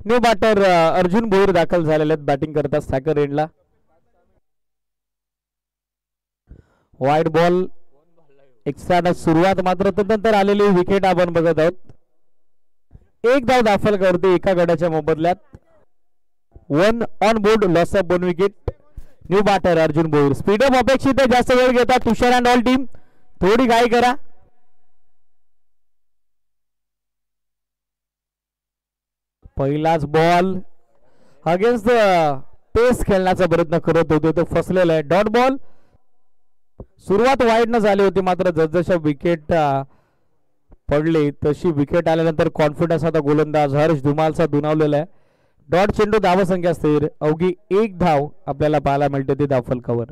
न्यू बॅटर अर्जुन भोईर दाखल झालेले आहेत बॅटिंग करतात स्ट्रायकर एंडला. Wide ball. एक्स्ट्रा सुरुवात मात्र तदनंतर आलेली विकेट आपण बघत आहोत. एक धाव दाखल करते एका गड्याच्या मोबदल्यात. 1 on board. Loss of 1 wicket. New batter Arjun Bhoir. Speed up अपेक्षित आहे. जास्त वेळ घेतात तुषार अँड ऑल टीम थोडी घाई करा. पहिलाच बॉल अगेन्स्ट द पेस खेळण्याचा प्रयत्न करत होते तो फसलेला आहे. Dot ball. सुरुवात वाईड न झाली होती मात्र जसजशा विकेट पडली तशी विकेट आल्यानंतर कॉन्फिडन्स आता गोलंदाज हर्ष धुमालचा दुणावलेला आहे. डॉट चेंडू धावसंख्या स्थिर. अवघी एक धाव आपल्याला पाहायला मिळते ती दाखल कव्हर.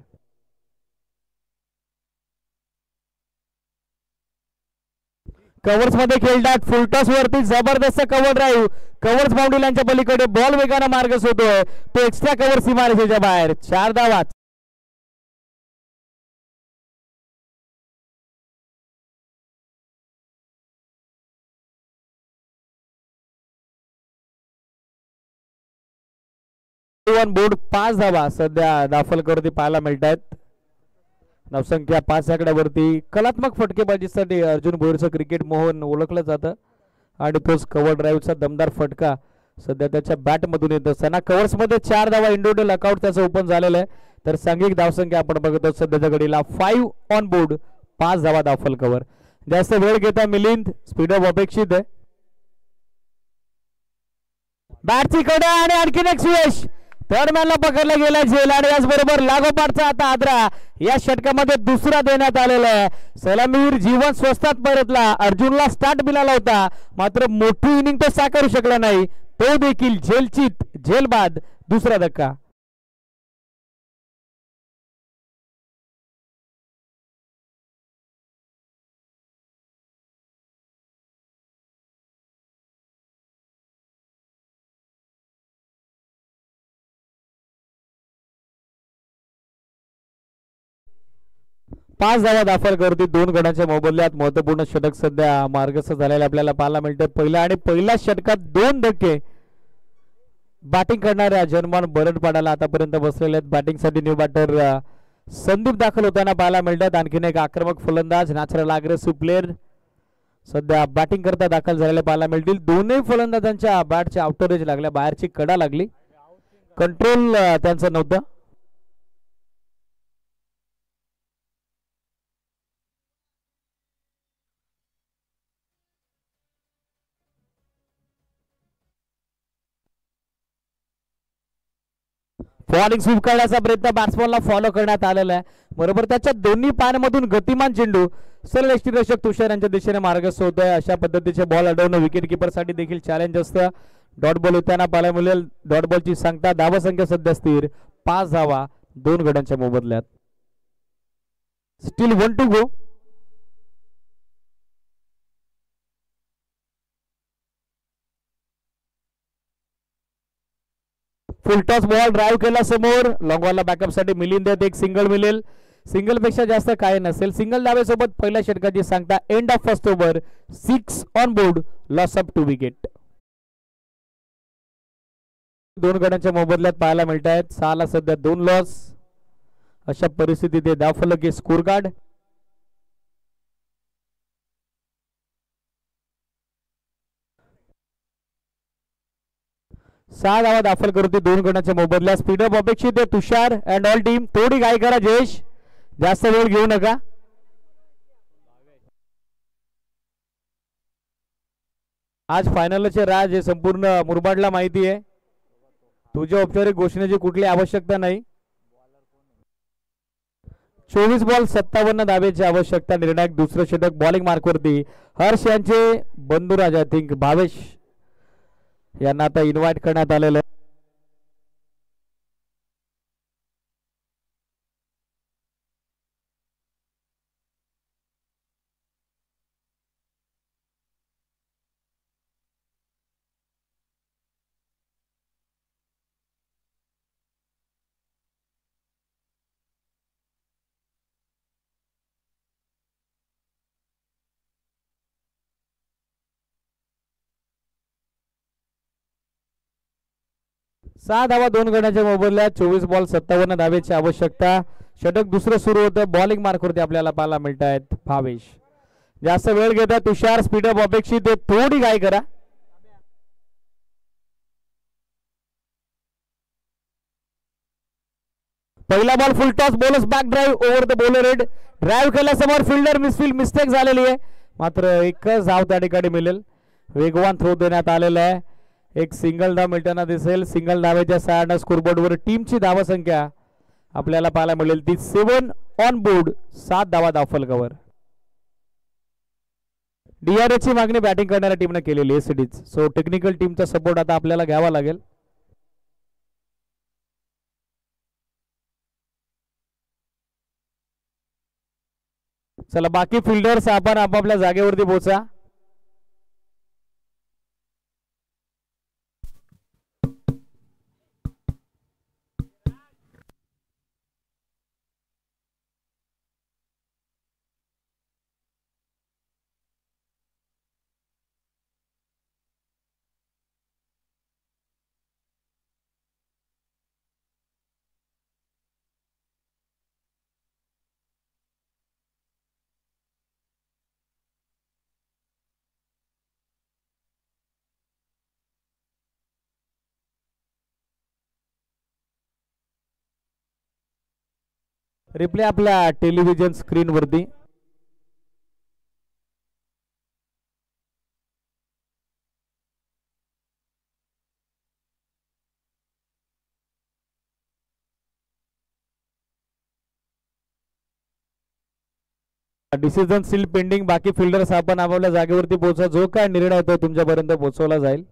कव्हर्स मध्ये खेळतात. फुलटॉस वरती जबरदस्त कव्हर ड्राईव्ह. कव्हर्स बाउंड्री लाईनच्या पलीकडे बॉल वेगाने मार्ग होतोय. तो एक्स्ट्रा कव्हर सीमारेषेच्या बाहेर. 4 धावा. ऑन बोर्ड 5 धावा सध्या दाफलकरवरती पाहायला मिळत आहेत. धावसंख्या 5 आकड्यावरती. कलात्मक फटकेबाजीसाठी अर्जुन भोईरचं क्रिकेट मोहन ओळखलं जातं आणि तोच कव्हर ड्राईव्हचा दमदार फटका सध्या त्याच्या बॅटमधून येत असताना कव्हर्समध्ये 4 धावा इंडिव्हिज्युअल अकाउंट त्याचं ओपन झालेलं आहे. तर सांघिक धावसंख्या आपण बघत आहोत सध्याच्या घडीला 5 ऑन बोर्ड 5 धावा दाफलकरवर. जास्त वेळ घेता मिलिंद स्पीड ऑफ अपेक्षित आहे. बॅटची कडा आणि आणखीन एक स्विश थर्ड मॅनला पकडला गेला झेल आणि याचबरोबर लागोपाठचा आता आद्रा या षटकामध्ये दुसरा देण्यात आलेला आहे. सलामीवीर जीवन स्वस्तात परतला. अर्जुनला स्टार्ट मिळाला होता मात्र मोठी इनिंग तो साकारू शकला नाही. तो देखील झेलचित झेल बाद दुसरा धक्का. पाच धावा दाफलकरवरती 2 गडांच्या मोबदल्यात महत्वपूर्ण षटक सध्या मार्गस्थ झालेले आपल्याला पाहायला मिळते. पहिल्या षटकात 2 धक्के बॅटिंग करणाऱ्या जनमान बरडपाडाला आतापर्यंत बसलेले आहेत. बॅटिंगसाठी न्यू बॅटर संदीप दाखल होताना पाहायला मिळतात. आणखीन एक आक्रमक फलंदाज नॅचरल अग्रेसिव्ह प्लेअर सध्या बॅटिंग करता दाखल झालेले पाहायला मिळतील. दोन्ही फलंदाजांच्या बॅटच्या आउटर एज लागल्या. बाहेरची कडा लागली. कंट्रोल त्यांचं नव्हतं. फॉलिंग स्वीप करण्याचा प्रयत्न बॅट्समॅनला फॉलो करण्यात आलेला आहे. बरोबर त्याच्या दोन्ही पायांमधून गतिमान चेंडू सरळ यष्टीरक्षक तुषार यांच्या दिशेने मार्गस्थ होतोय. अशा पद्धतीचे बॉल अडवणं विकेट किपर साठी देखील चॅलेंज असतं. डॉट बॉल होताना पाहायला मिळेल. डॉट बॉलची सांगता धावसंख्या सध्या स्थिर 5 धावा 2 गड्यांच्या मोबदल्यात. Steel 1 to go. Full toss ball drive केला समोर. लॉंग बॉलला बॅकअप साठी मिलिंद एक सिंगल मिळेल. सिंगल पेक्षा जास्त काय नसेल. सिंगल धावेसोबत पहिल्या षटकाची सांगता end of first over 6 on board loss of 2 wicket. 2 गड्यांच्या मोबदल्यात पाहायला मिळत आहेत. 6 ला सध्या 2 लॉस. अशा परिस्थितीत धावफलक स्कोर कार्ड. सहा धावा दाफलकरवरती 2 गड्यांच्या मोबदल्यात. स्पीडअप अपेक्षित आहे तुषार अँड ऑल टीम. थोडी घाई करा जयेश. जास्त वेळ घेऊ नका. आज फायनलचे राज हे संपूर्ण मुरबाडला माहिती आहे. तुझ्या औपचारिक घोषणेची कुठली आवश्यकता नाही. 24 बॉल 57 धावेची आवश्यकता. निर्णायक दुसरं षटक बॉलिंग मार्कवरती हर्ष यांचे बंधुराज आय थिंक भावेश यांना आता इन्व्हाइट करण्यात आलेलं आहे. सहा धावा 2 गड्यांच्या मोबदल्यात. 24 बॉल 57 धावेची आवश्यकता. षटक दुसरं सुरू होतं. बॉलिंग मार्कवरती आपल्याला पाहायला मिळत आहेत भावेश. जास्त वेळ घेता तुषार. स्पीडअप अपेक्षित. थोडी घाई करा. पहिला ball full toss. Bowlers back drive over the bowler head. Drive केल्यासमोर फिल्डर मिसफील्ड मिस्टेक झालेली आहे. मात्र एकच धाव त्या ठिकाणी मिळेल. वेगवान थ्रो देण्यात आलेला आहे. एक सिंगल धाव मिळताना दिसेल. सिंगल धावेच्या सहाय्याने स्कोरबोर्डवर टीमची धावसंख्या आपल्याला पाहायला मिळेल ती 7 ऑन बोर्ड 7 धावा दाफलकवर. डीआरएच ची मागणी बॅटिंग करणाऱ्या टीमने केलेली आहे सिटीज. सो टेक्निकल टीमचा सपोर्ट आता आपल्याला घ्यावा लागेल. चला बाकी फिल्डर्स आपण आपापल्या जागेवरती पोहोचा. रिप्ले आपल्या टेलिव्हिजन स्क्रीन वरती. Decision steel pending. बाकी फिल्डर्स आपण आपापल्या जागेवरती पोहोचा. जो काय निर्णय तो तुमच्यापर्यंत पोहोचवला जाईल.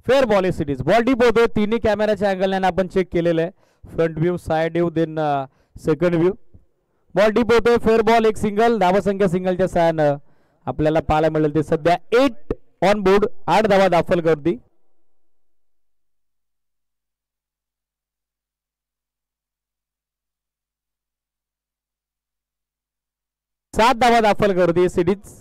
फेअर बॉल आहे सिटीज. बॉल डीप होतोय. तिन्ही कॅमेराच्या अँगलने आपण चेक केलेलं आहे. Front view, side view, then second view. Ball deep होतोय. Fair ball. एक सिंगल. धावसंख्या सिंगलच्या सहाय्यानं आपल्याला पाहायला मिळेल ते सध्या 8 ऑन बोर्ड. 8 धावा दाखल करती. 7 धावा दाखल करते सिटीज.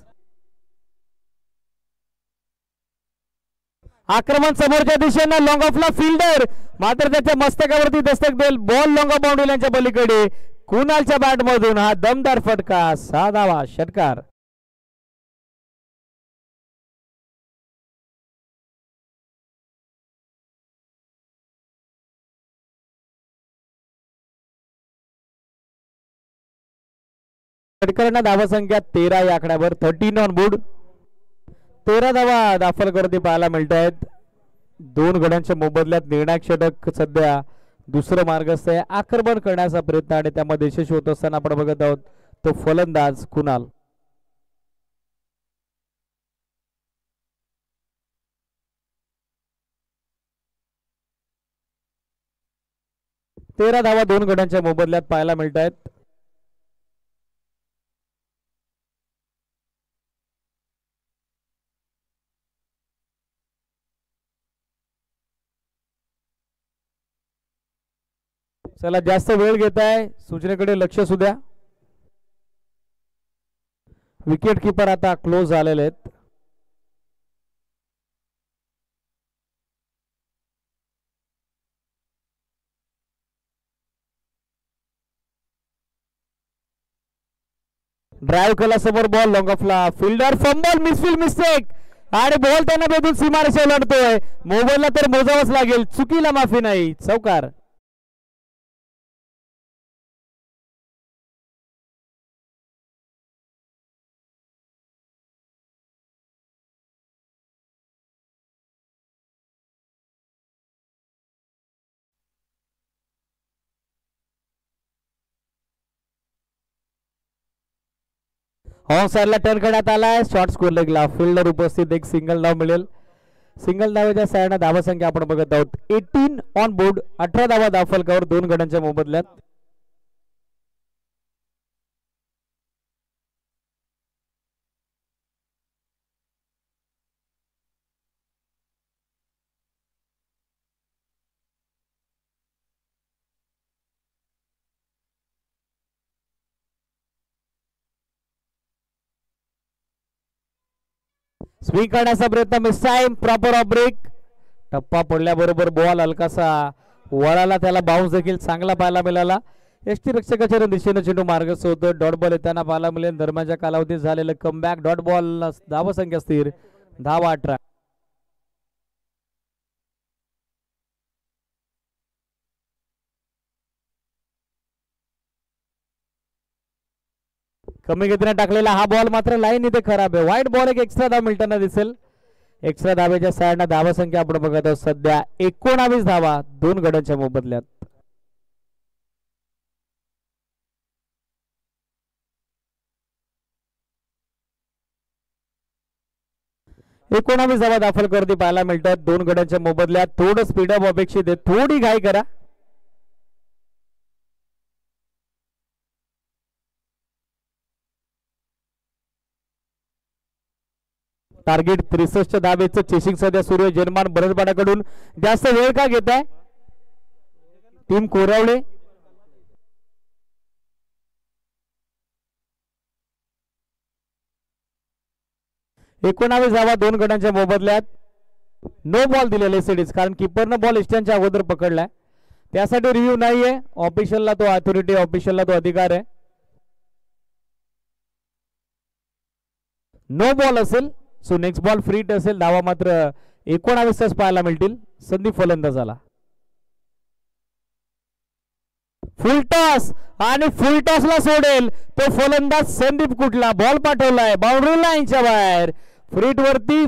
आक्रमण समोरच्या दिशेनं. लॉंग ऑफला फिल्डर मात्र त्याच्या मस्तकावरती दस्तक देईल. बॉल लॉंग ऑफ बाउंड्री लाईनच्या पलीकडे. कुणालच्या बॅट मधून हा दमदार फटका. 6 धावा. षटकार. षटकारांना धावा संख्या 13 या आकड्यावर. 13 ऑन बोर्ड. 13 धावा दाखल करते पाहायला मिळत आहेत. 2 गड्यांच्या मोबदल्यात निर्णायक षटक सध्या दुसरं मार्गस्थ आहे. आक्रमण करण्याचा प्रयत्न आणि त्यामध्ये यशस्वी होत असताना आपण बघत आहोत तो फलंदाज कुणाल. तेरा धावा 2 गड्यांच्या मोबदल्यात पाहायला मिळत आहेत. चला जास्त वेळ घेत आहे. सूचनेकडे लक्ष असू द्या. विकेट कीपर आता क्लोज झालेले आहेत. ड्राईव्ह केला समोर. बॉल लॉंग ऑफला. Fielder fumble. मिसफिल्ड मिस्टेक आणि बॉल त्यांना बेधून सीमारेषा लढतोय. मोबाईलला तर मोजावंच लागेल. चुकीला माफी नाही. चौकार. ऑन साइडला टर्न करण्यात आलाय. शॉर्ट स्कोर लेगला फिल्डर उपस्थित. एक सिंगल धाव मिळेल. सिंगल धावेच्या सहाय्याने धावा संख्या आपण बघत आहोत 18 ऑन बोर्ड. 18 धावा दाखल कवर 2 गड्यांच्या मोबदल्यात. स्विंग करण्याचा प्रयत्न. Mistime. Proper off break. टप्पा पडल्याबरोबर बॉल हलकासा वळाला, त्याला बाउन्स देखील चांगला पाहायला मिळाला. यष्टी रक्षकाच्या दिशेने चेंडू मार्गस्थ होतो. डॉट बॉल येताना पाहायला मिळेल. दरम्यानच्या कालावधीत झालेलं कमबॅक. डॉट बॉल, धावसंख्या स्थिर 10-18. कमी गतीने टाकलेला हा बॉल मात्र लाईन इथे खराब आहे. वाईट बॉल, एक एक्स्ट्रा धाव मिळताना दिसेल. एक्स्ट्रा धावेच्या साईडनं धावसंख्या आपण बघत आहोत सध्या 19 धावा 2 गड्यांच्या मोबदल्यात. धावा दाखल करते पाहायला मिळतात 2 गड्यांच्या मोबदल्यात. थोडं स्पीडअप अपेक्षित आहे, थोडी घाई करा. टार्गेट 63 धावेचं चेसिंग सध्या सुरू आहे जर्मन बरडपाड्याकडून. जास्त वेळ का घेत आहे टीम कोरावळे? 19 धावा 2 गड्यांच्या मोबदल्यात. नो बॉल दिलेले सिडीज, कारण किपरनं बॉल इष्टांच्या अगोदर पकडलाय. त्यासाठी रिव्ह्यू नाहीये. ऑफिशियलला तो अथॉरिटी, ऑफिशियलला तो अधिकार आहे. नो बॉल असेल so next ball free hit असेल. धावा मात्र 19 पाहायला मिळतील. संदीप फलंदाजाला फुल टॉस, आणि फुल टॉसला सोडेल तो फलंदाज संदीप. कुठला बॉल पाठवलाय बाउंड्री लाईनच्या बाहेर, फ्री हिट वरती.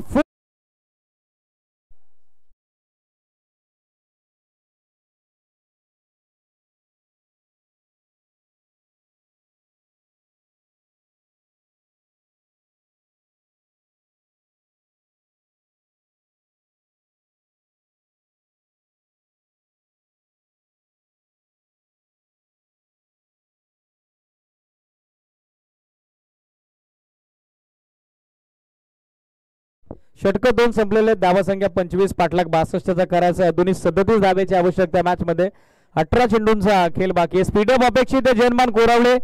षटक 2 संपलेले. धावा संख्या 25, पाठलाग 62चा करायचा. अजूनही 37 धावेची आवश्यकता मॅच मध्ये. 18 चेंडूंचा खेळ बाकी आहे. स्पीडअप अपेक्षित आहे जर्मन कोरावळे.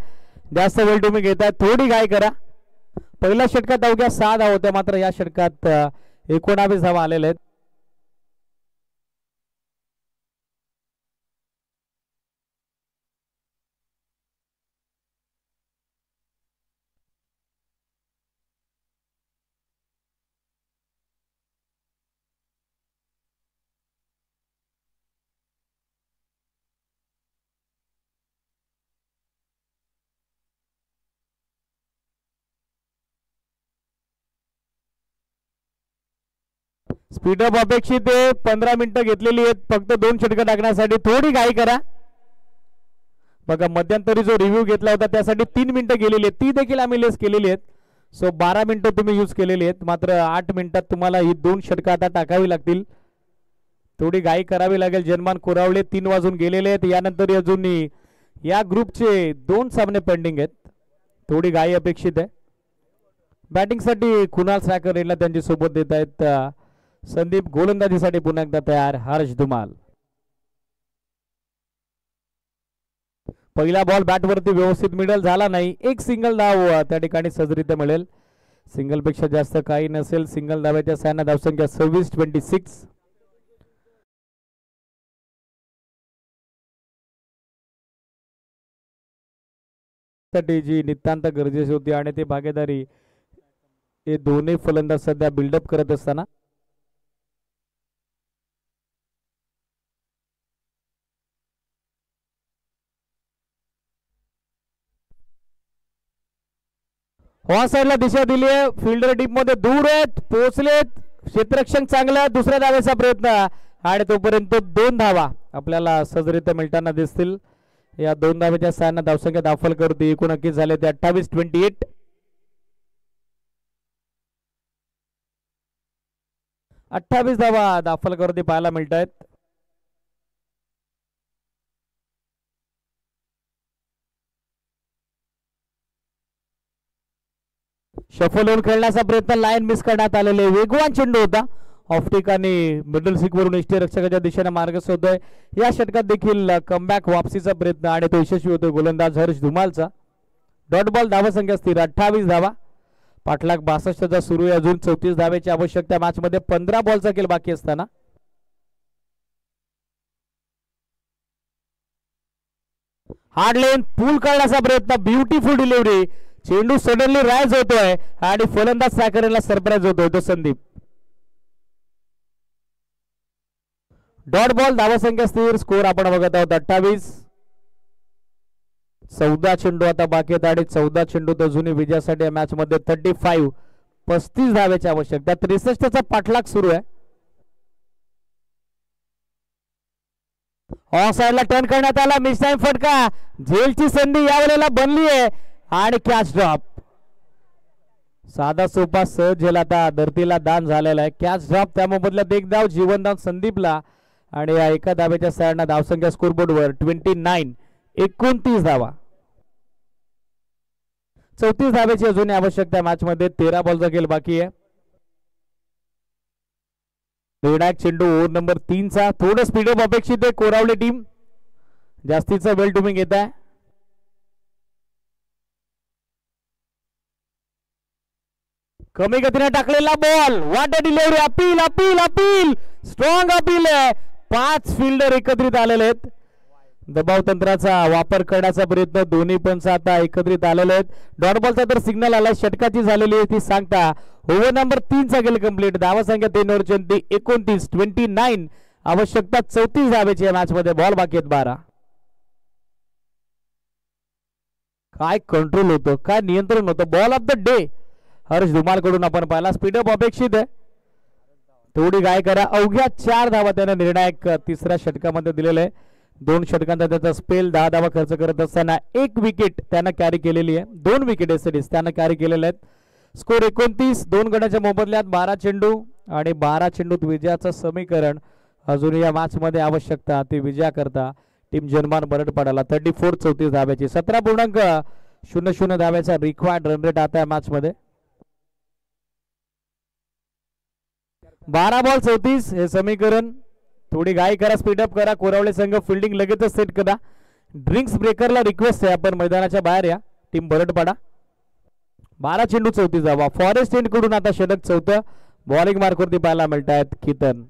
जास्त वेळ तुम्ही घेताय, थोडी घाई करा. पहिल्या षटकात अवघ्या 6 धावा होत्या, मात्र या षटकात 19 धावा आलेल्या आहेत. स्पीडअप अपेक्षित आहे. 15 मिनिटं घेतलेली आहेत फक्त 2 षटकं टाकण्यासाठी. थोडी घाई करा. बघा मध्यंतरी जो रिव्ह्यू घेतला होता त्यासाठी 3 मिनिटं गेलेली आहेत, ती देखील आम्ही लेस केलेली आहेत. सो 12 मिनिटं तुम्ही यूज केलेली आहेत. मात्र 8 मिनिटात तुम्हाला ही 2 षटकं आता टाकावी लागतील. थोडी घाई करावी लागेल. जर्मन कोरावळे 3 वाजून गेलेले आहेत. यानंतर अजूनही या ग्रुपचे 2 सामने पेंडिंग आहेत. थोडी घाई अपेक्षित आहे. बॅटिंगसाठी कुणाल साखरेला त्यांची सोबत देत आहेत संदीप. गोलंदाजीसाठी पुन्हा एकदा तयार हर्ष धुमाल. पहिला बॉल बॅट वरती व्यवस्थित मिडल झाला नाही. एक सिंगल धाव त्या ठिकाणी सहजरित्या मिळेल. सिंगल पेक्षा जास्त काही नसेल. सिंगल धाव्याच्या साह्याने धावसंख्या 26-26. साठी जी नितांत गरजेची होती आणि ते भागीदारी हे दोन्ही फलंदाज सध्या बिल्डअप करत असताना हॉ साइडला दिशा दिली आहे. फिल्डर डीप मध्ये दूर आहेत, पोहोचलेत. क्षेत्ररक्षण चांगलं. दुसऱ्या धावेचा प्रयत्न आणि तोपर्यंत 2 धावा आपल्याला सहजरित्या मिळताना दिसतील. या 2 धावेच्या साह्याने धावसंख्या दाखल करते. एकूण नक्कीच झाले ते 28-28. 28 धावा दाखल करते पाहायला मिळत आहेत. शफल होऊन खेळण्याचा प्रयत्न, लाईन मिस करण्यात आलेले. वेगवान चेंडू होता. ऑफटिक आणि मिडल सिक वरून यष्टीरक्षकाच्या दिशेने मार्गस्थ होतोय. या षटकात देखील कमबॅक वापसीचा प्रयत्न आणि तो यशस्वी होतोय गोलंदाज हर्ष धुमालचा. डॉट बॉल धावसंख्या स्थिर 28 धावा. पाठलाग 62चा सुरू आहे. अजून 34 धावेची आवश्यकता मॅच मध्ये. 15 बॉलचा खेळ बाकी असताना हार्ड लेन पूल करण्याचा प्रयत्न, ब्युटिफुल डिलिव्हरी, चेंडू सडनली राईज होतोय आणि फलंदाज साखरेला सरप्राईज होतोय तो संदीप. डॉट बॉल, धावसंख्या स्थिर, स्कोर आपण बघत आहोत 28. 14 चेंडू आता बाकी आहेत आणि 14 चेंडू अजूनही विजयासाठी या मॅच मध्ये 35 धावेची आवश्यकता. 63चा पाठलाग सुरू आहे. ऑफ साइडला टर्न करण्यात आला, मिस टाइम फटका, झेलची संधी यावेळेला बनली आहे आणि कॅच ड्रॉप. साधा सोपा सहज झेल आता धरतीला दान झालेला आहे. कॅच ड्रॉप, त्या मोबदल्यात एक धाव, जीवनदान संदीपला आणि या एका धावेच्या साहाय्याने धावसंख्या स्कोरबोर्डवर 29 धावा. 34 धावेची अजून आवश्यकता मॅच मध्ये. 13 बॉलचा खेळ बाकी आहे. निर्णायक चेंडू ओव्हर नंबर 3 चा. थोडं स्पीडअप अपेक्षित आहे कोरावली टीम, जास्तीचा वेल तुम्ही घेताय. कमी गतीने टाकलेला बॉल, वाट delivery, appeal appeal appeal, strong appeal आहे. 5 फिल्डर एकत्रित आलेले आहेत. दबाव तंत्राचा वापर करण्याचा प्रयत्न दोन्ही पंच आता एकत्रित आलेले आहेत. डॉट बॉलचा तर सिग्नल आलाय, षटकाची झालेली आहे ती सांगता. ओव्हर नंबर 3 चा गेल कंप्लीट. धावा संख्या 29, आवश्यकता 34 धावेची या मॅच मध्ये. बॉल बाकी आहेत 12. काय कंट्रोल होतं, काय नियंत्रण होतं. Ball of the day Harsh Dhumal कडून आपण पाहिला. स्पीडअप अपेक्षित आहे, थोडी गाय करा. अवघ्या 4 धावा त्याने निर्णायक तिसऱ्या षटकामध्ये दिलेले आहे. 2 षटकांचा त्याचा स्पेल, 10 धावा खर्च करत असताना 1 विकेट त्यानं कॅरी केलेली आहे. 2 विकेट एसडीज त्यानं कॅरी केलेले आहेत. स्कोर 29. 2 गड्याच्या मोबदल्यात 12 चेंडू आणि 12 चेंडूत विजयाचं समीकरण अजून या मॅच मध्ये आवश्यकता ती विजया करता टीम जनमान बरड पडाला. 34 धाव्याची. 17.00 धाव्याचा रिक्वायर्ड रन रेट आता या मॅच मध्ये. 12 बॉल 34 हे समीकरण. थोडी घाई करा, स्पीडअप करा. कोरावळे संघ फिल्डिंग लगेचच सेट करा. ड्रिंक्स ब्रेकरला रिक्वेस्ट आहे, आपण मैदानाच्या बाहेर या. टीम बरडपाडा. 12 चेंडू 34 धावा. फॉरेस्ट एंड कडून आता षटक 4थं. बॉलिंग मार्कवरती पाहायला मिळत आहेत कितन.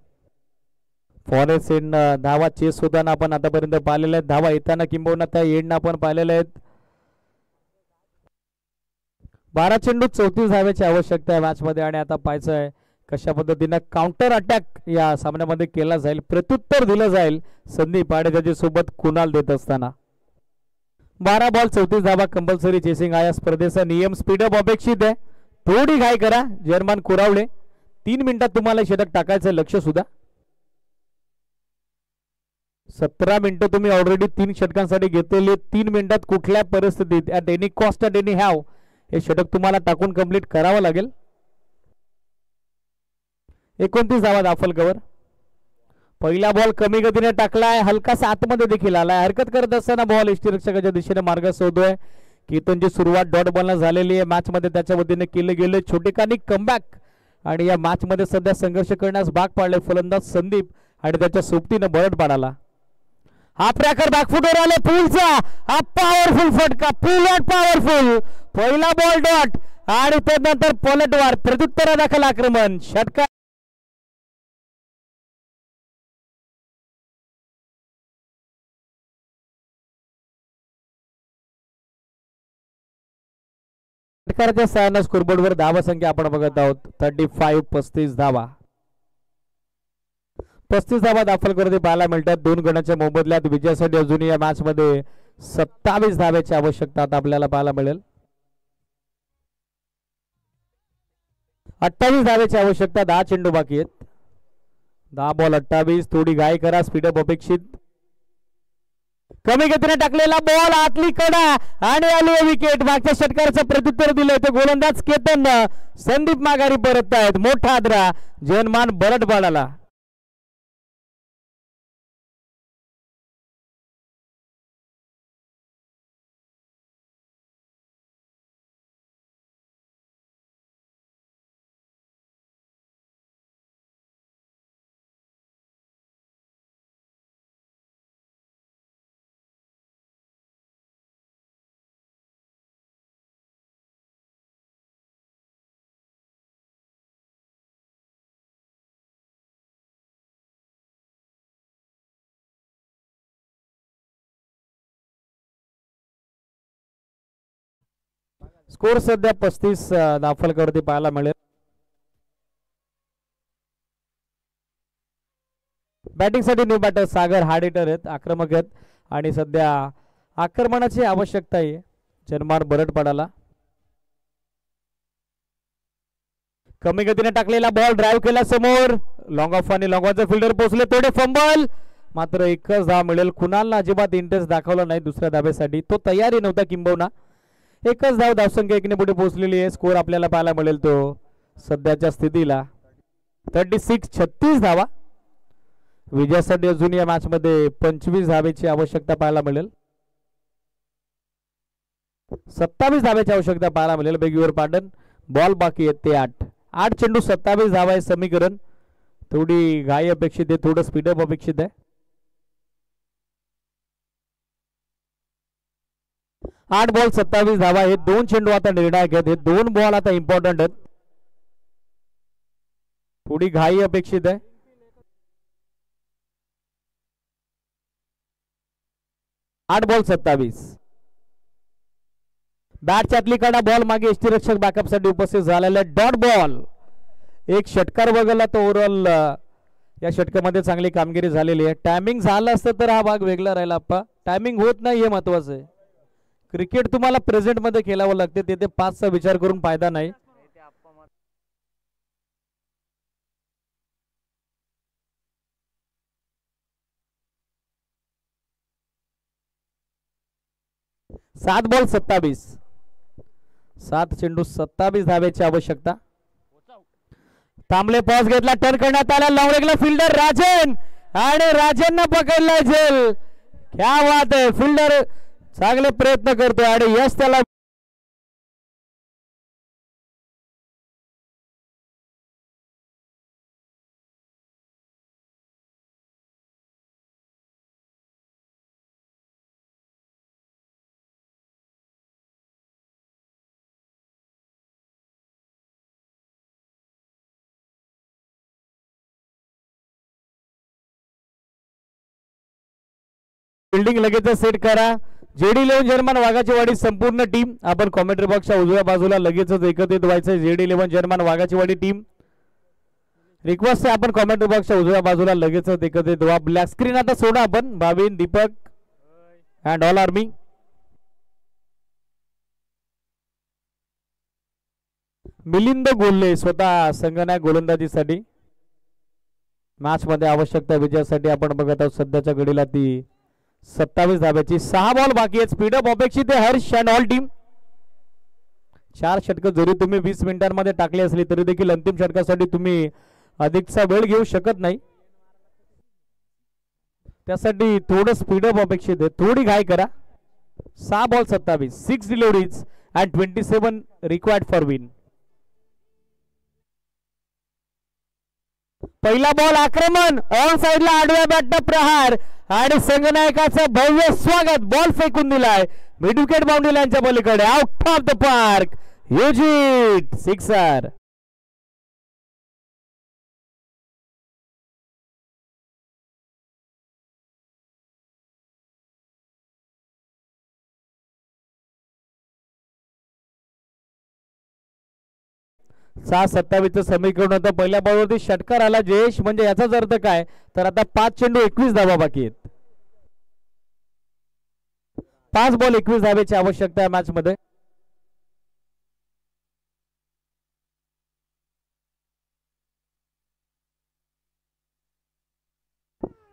फॉरेस्ट एंड धावा चेस होताना आपण आतापर्यंत पाहिलेल्या आहेत. धावा येताना किंबहुना त्या एंडना आपण पाहिलेल्या आहेत. 12 चेंडू 34 धाव्याची आवश्यकता आहे मॅच मध्ये. आणि आता पाहायचं आहे कशा पद्धतीने काउंटर अटॅक या सामन्यामध्ये केला जाईल, प्रत्युत्तर दिलं जाईल संदीप आणि त्याच्या सोबत कुणाल देत असताना. 12 बॉल 34 धावा कंपल्सरी चेसिंग हा या स्पर्धेचा नियम. स्पीडअप अपेक्षित आहे, थोडी घाई करा. जर्मन कोरावले 3 मिनिटात तुम्हाला षटक टाकायचं. लक्ष सुद्धा 17 मिनिटं तुम्ही ऑलरेडी 3 षटकांसाठी घेतलेली. 3 मिनिटात कुठल्या परिस्थितीत at any cost at any have हे षटक तुम्हाला टाकून कंप्लीट करावं लागेल. 29 धावा दाखल कवर. पहिला बॉल कमी गतीने टाकलाय, हलकासा आतमध्ये देखील आलाय. हरकत करत असताना बॉल यष्टीरक्षकाच्या दिशेने मार्ग शोधतोय. केतनची सुरुवात डॉट बॉलनं झालेली आहे मॅच मध्ये, त्याच्या वतीने केले गेले छोटेखानी कमबॅक आणि या मॅच मध्ये सध्या संघर्ष करण्यास भाग पाडले फलंदाज संदीप आणि त्याच्या सोबतीनं बरड पाडाला. हा प्रॅकर बॅकफुटवर आले. पुलचा हा पॉवरफुल फटका, पुल अँड पॉवरफुल. पहिला बॉल डॉट आणि त्यानंतर पलटवार, प्रत्युत्तरादाखल आक्रमण. षटका षटकाराच्या सहाय्याने स्कोरबोर्डवर धावा संख्या आपण बघत आहोत 35 धावा. 35 धावा दाखल करते पाहायला मिळतात. 2 गणाच्या मोबदल्यात विजयासाठी अजूनही या मॅच मध्ये 27 धाव्याची आवश्यकता आता आपल्याला पाहायला मिळेल. 28 धाव्याची आवश्यकता. 10 चेंडू बाकी आहेत. 10 बॉल 28. थोडी घाई करा, स्पीडअप अपेक्षित. कमी गतीने टाकलेला बॉल, आतली कडा आणि आली विकेट. मागच्या षटकाराचं प्रत्युत्तर दिलंय ते गोलंदाज केतन. संदीप माघारी परत आहेत. मोठा आदरा जनमान बरडपाडाला. स्कोर सध्या 35 धावफलकावरती पाहायला मिळेल. बॅटिंग साठी न्यू बॅटर सागर हार्ड हिटर आहेत, आक्रमक आहेत आणि सध्या आक्रमणाची आवश्यकता आहे जनमान बरडपाडाला. कमी गतीने टाकलेला बॉल ड्राईव्ह केला समोर, लॉंग ऑफ आणि लॉंग ऑनचे फिल्डर पोहोचले, थोडे फंबल, मात्र एकच धाव मिळेल. कुणालला अजिबात इंटरेस्ट दाखवला नाही दुसऱ्या धाब्यासाठी, तो तयारी नव्हता किंबहुना. एकच धाव, धावसंख्या 1 ने पुढे पोहोचलेली आहे. स्कोर आपल्याला पाहायला मिळेल तो सध्याच्या स्थितीला 36-36 धावा. विजयासाठी अजून या मॅच मध्ये 25 धावेची आवश्यकता पाहायला मिळेल. 27 धावेची आवश्यकता पाहायला मिळेल. बेगीवर पाटण बॉल बाकी आहेत ते 8 चेंडू 27 धावा आहे समीकरण. थोडी घाई अपेक्षित आहे, थोडं स्पीडअप अपेक्षित आहे. 8 बॉल 27 धावा. हे 2 चेंडू आता निर्णायक आहेत, हे 2 बॉल आता इम्पॉर्टंट आहेत. थोडी घाई अपेक्षित आहे. 8 बॉल 27. बॅटच्या आतली कडा बॉल मागे यष्टीरक्षक बॅकअप साठी उपस्थित झालेला डॉट बॉल. एक षटकार बघायला तर ओव्हरऑल या षटकामध्ये चांगली कामगिरी झालेली आहे. टायमिंग झालं असतं तर हा भाग वेगळा राहिला. आप्पा टायमिंग होत नाही हे महत्वाचं आहे. क्रिकेट तुम्हाला प्रेझेंट मध्ये खेळावं लागते, तिथे 5चा विचार करून फायदा नाही. सात बॉल 27. 7 चेंडू 27 धावेची आवश्यकता. तांबले पॉज घेतला, टर्न करण्यात आला, लॉंगलेगला फिल्डर राजन आणि राजनना पकडला झेल. क्या बात आहे, फिल्डर चांगले प्रयत्न करतो आणि यश त्याला. फिल्डिंग लगेच सेट करा. जेडी 11 जर्मन वाघाची वाडी संपूर्ण टीम आपण कॉमेंट्री बॉक्सच्या उजव्या बाजूला लगेचच एकत्रित व्हायचं. जेडी 11 जर्मन वाघाची वाडी टीम रिक्वेस्ट आहे, आपण कॉमेंट्री बॉक्सच्या उजव्या बाजूला लगेचच एकत्रित व्हा. ब्लॅक स्क्रीन आता सोडा आपण. Bhavin, Deepak and all army. Milind Golhe स्वतः संघनायक गोलंदाजीसाठी. मॅच मध्ये आवश्यकता विजयासाठी आपण बघत आहोत सध्याच्या घडीला ती 27 धाब्याची. 6 बॉल बाकी आहेत. स्पीडअप अपेक्षित आहे हर्ष अँड ऑल टीम. 4 षटक जरी तुम्ही 20 मिनिटांमध्ये टाकली असली तरी देखील अंतिम षटकासाठी तुम्ही अधिकचा वेळ घेऊ शकत नाही. त्यासाठी थोडं स्पीडअप अपेक्षित आहे, थोडी घाई करा. 6 ball 27, 6 deliveries and 27 required for win. पहिला बॉल आक्रमण, ऑन साइडला आडव्या बॅटनं प्रहार आणि संघनायकाचं भव्य स्वागत. बॉल फेकून दिलाय मिड विकेट बाउंड्री लाईनच्या पलीकडे, आउट ऑफ द पार्क. युजिट सिक्सर. सहा 27चं समीकरण होतं. पहिल्या बॉलवरती षटकार आला जयेश, म्हणजे याचाच अर्थ काय तर आता 5 चेंडू 21 धावा बाकी आहेत. 5 बॉल 21 धावेची आवश्यकता आहे मॅच मध्ये.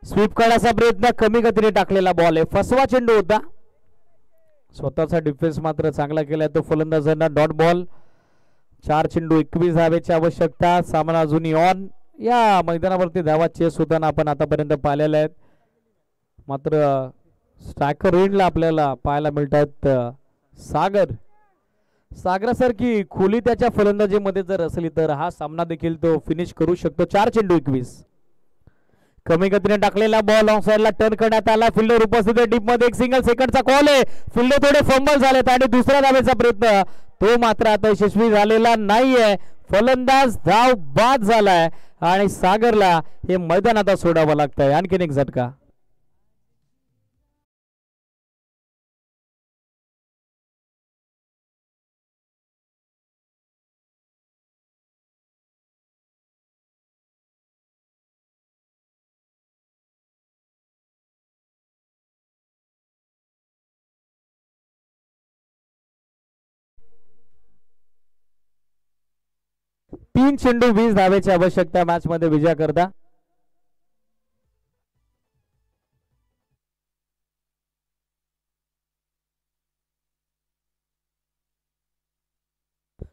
स्वीप काढायचा प्रयत्न, कमी गतीने टाकलेला बॉल आहे, फसवा चेंडू होता. स्वतःचा डिफेन्स मात्र चांगला केलाय तो फलंदाजांना. Dot ball. 4 चेंडू 21 धावेची आवश्यकता. सामना अजूनही ऑन. या मैदानावरती धावा चेस होताना आपण आतापर्यंत पाहिलेल्या आहेत, मात्र स्ट्रायकर रेंजला आपल्याला पाहायला मिळतात सागरासारखी खोली त्याच्या फलंदाजीमध्ये जर असली तर हा सामना देखील तो फिनिश करू शकतो. 4 चेंडू 21. कमी गतीने टाकलेला बॉल ऑन साइडला टर्न करण्यात आला. फिल्डर उपस्थित आहे डीप मध्ये. एक सिंगल सेकंडचा कॉल आहे. फिल्डर थोडे फंबल झालेत आणि दुसऱ्या धावेचा प्रयत्न तो मात्र आता यशस्वी झालेला नाहीये. फलंदाज धाव बाद झालाय आणि सागरला हे मैदान आता सोडावं लागतंय. आणखीन एक झटका. 3 चेंडू 20 धावेची आवश्यकता मॅच मध्ये विजय करता.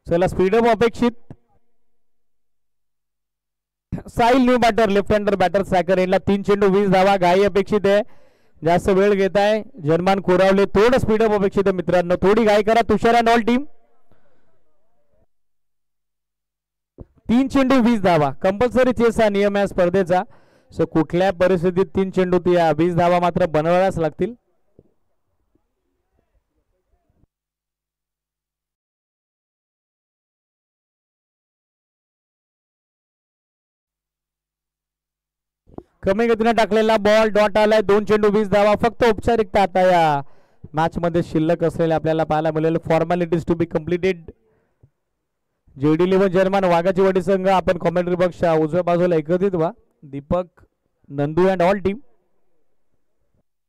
चला स्पीडअप अपेक्षित. Sahil new batter left hander batter सॅकर एंडला 3 चेंडू 20 धावा. घाई अपेक्षित आहे. जास्त वेळ घेत आहे जर्मान कोरावले. थोडं स्पीडअप अपेक्षित आहे मित्रांनो. थोडी घाई करा. तुषार अँड ऑल टीम. 3 चेंडू 20 धावा कंपल्सरी चेस हा नियम आहे स्पर्धेचा. सो कुठल्या परिस्थितीत 3 चेंडू 20 धावा मात्र बनवाव्याच लागतील. कमी गतीने टाकलेला बॉल डॉट आलाय. 2 चेंडू 20 धावा. फक्त औपचारिकता आता या मॅच मध्ये शिल्लक असलेले आपल्याला पाहायला मिळेल. Formalities to be completed. JD 11 German वाघाची वाडी संघ आपण कॉमेंट्री बॉक्सच्या उजव्या बाजूला एकत्रित व्हा. Deepak Nandu and all team.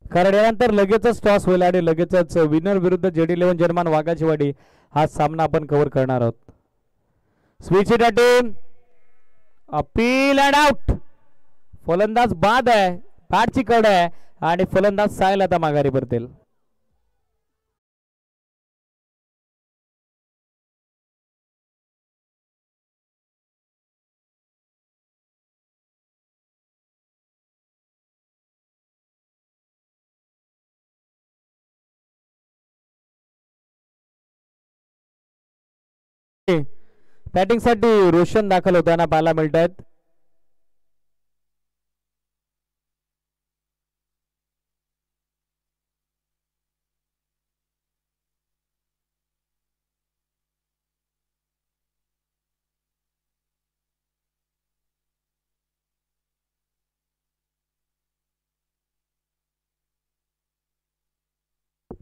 कारण यानंतर लगेचच टॉस होईल आणि लगेचच विनर विरुद्ध जेडी 11 जर्मन वाघाची वाडी हा सामना आपण कव्हर करणार आहोत. Switch it team. Appeal and out. फलंदाज बाद आहे. बॅटची कड आहे आणि फलंदाज सायल आता माघारी परतेल. बॅटिंग साठी रोशन दाखल होताना पाहायला मिळत आहेत.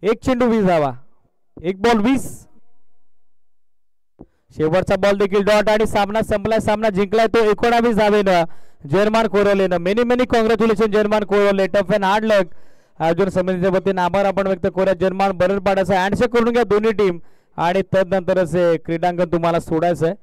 एक चेंडू 20 धावा. एक बॉल 20. शेवटचा बॉल देखील डॉट आणि सामना संपलाय. सामना जिंकलाय तो 19 धावेनं जर्मन कोरोलेनं. Many congratulation German Korole. Tough and hard luck. आयोजन समितीच्या वतीने आभार आपण व्यक्त करूया. जर्मन बरडपाड्याचा हँडशेक करून घ्या दोन्ही टीम आणि तदनंतर असे क्रीडांगण तुम्हाला सोडायचं आहे.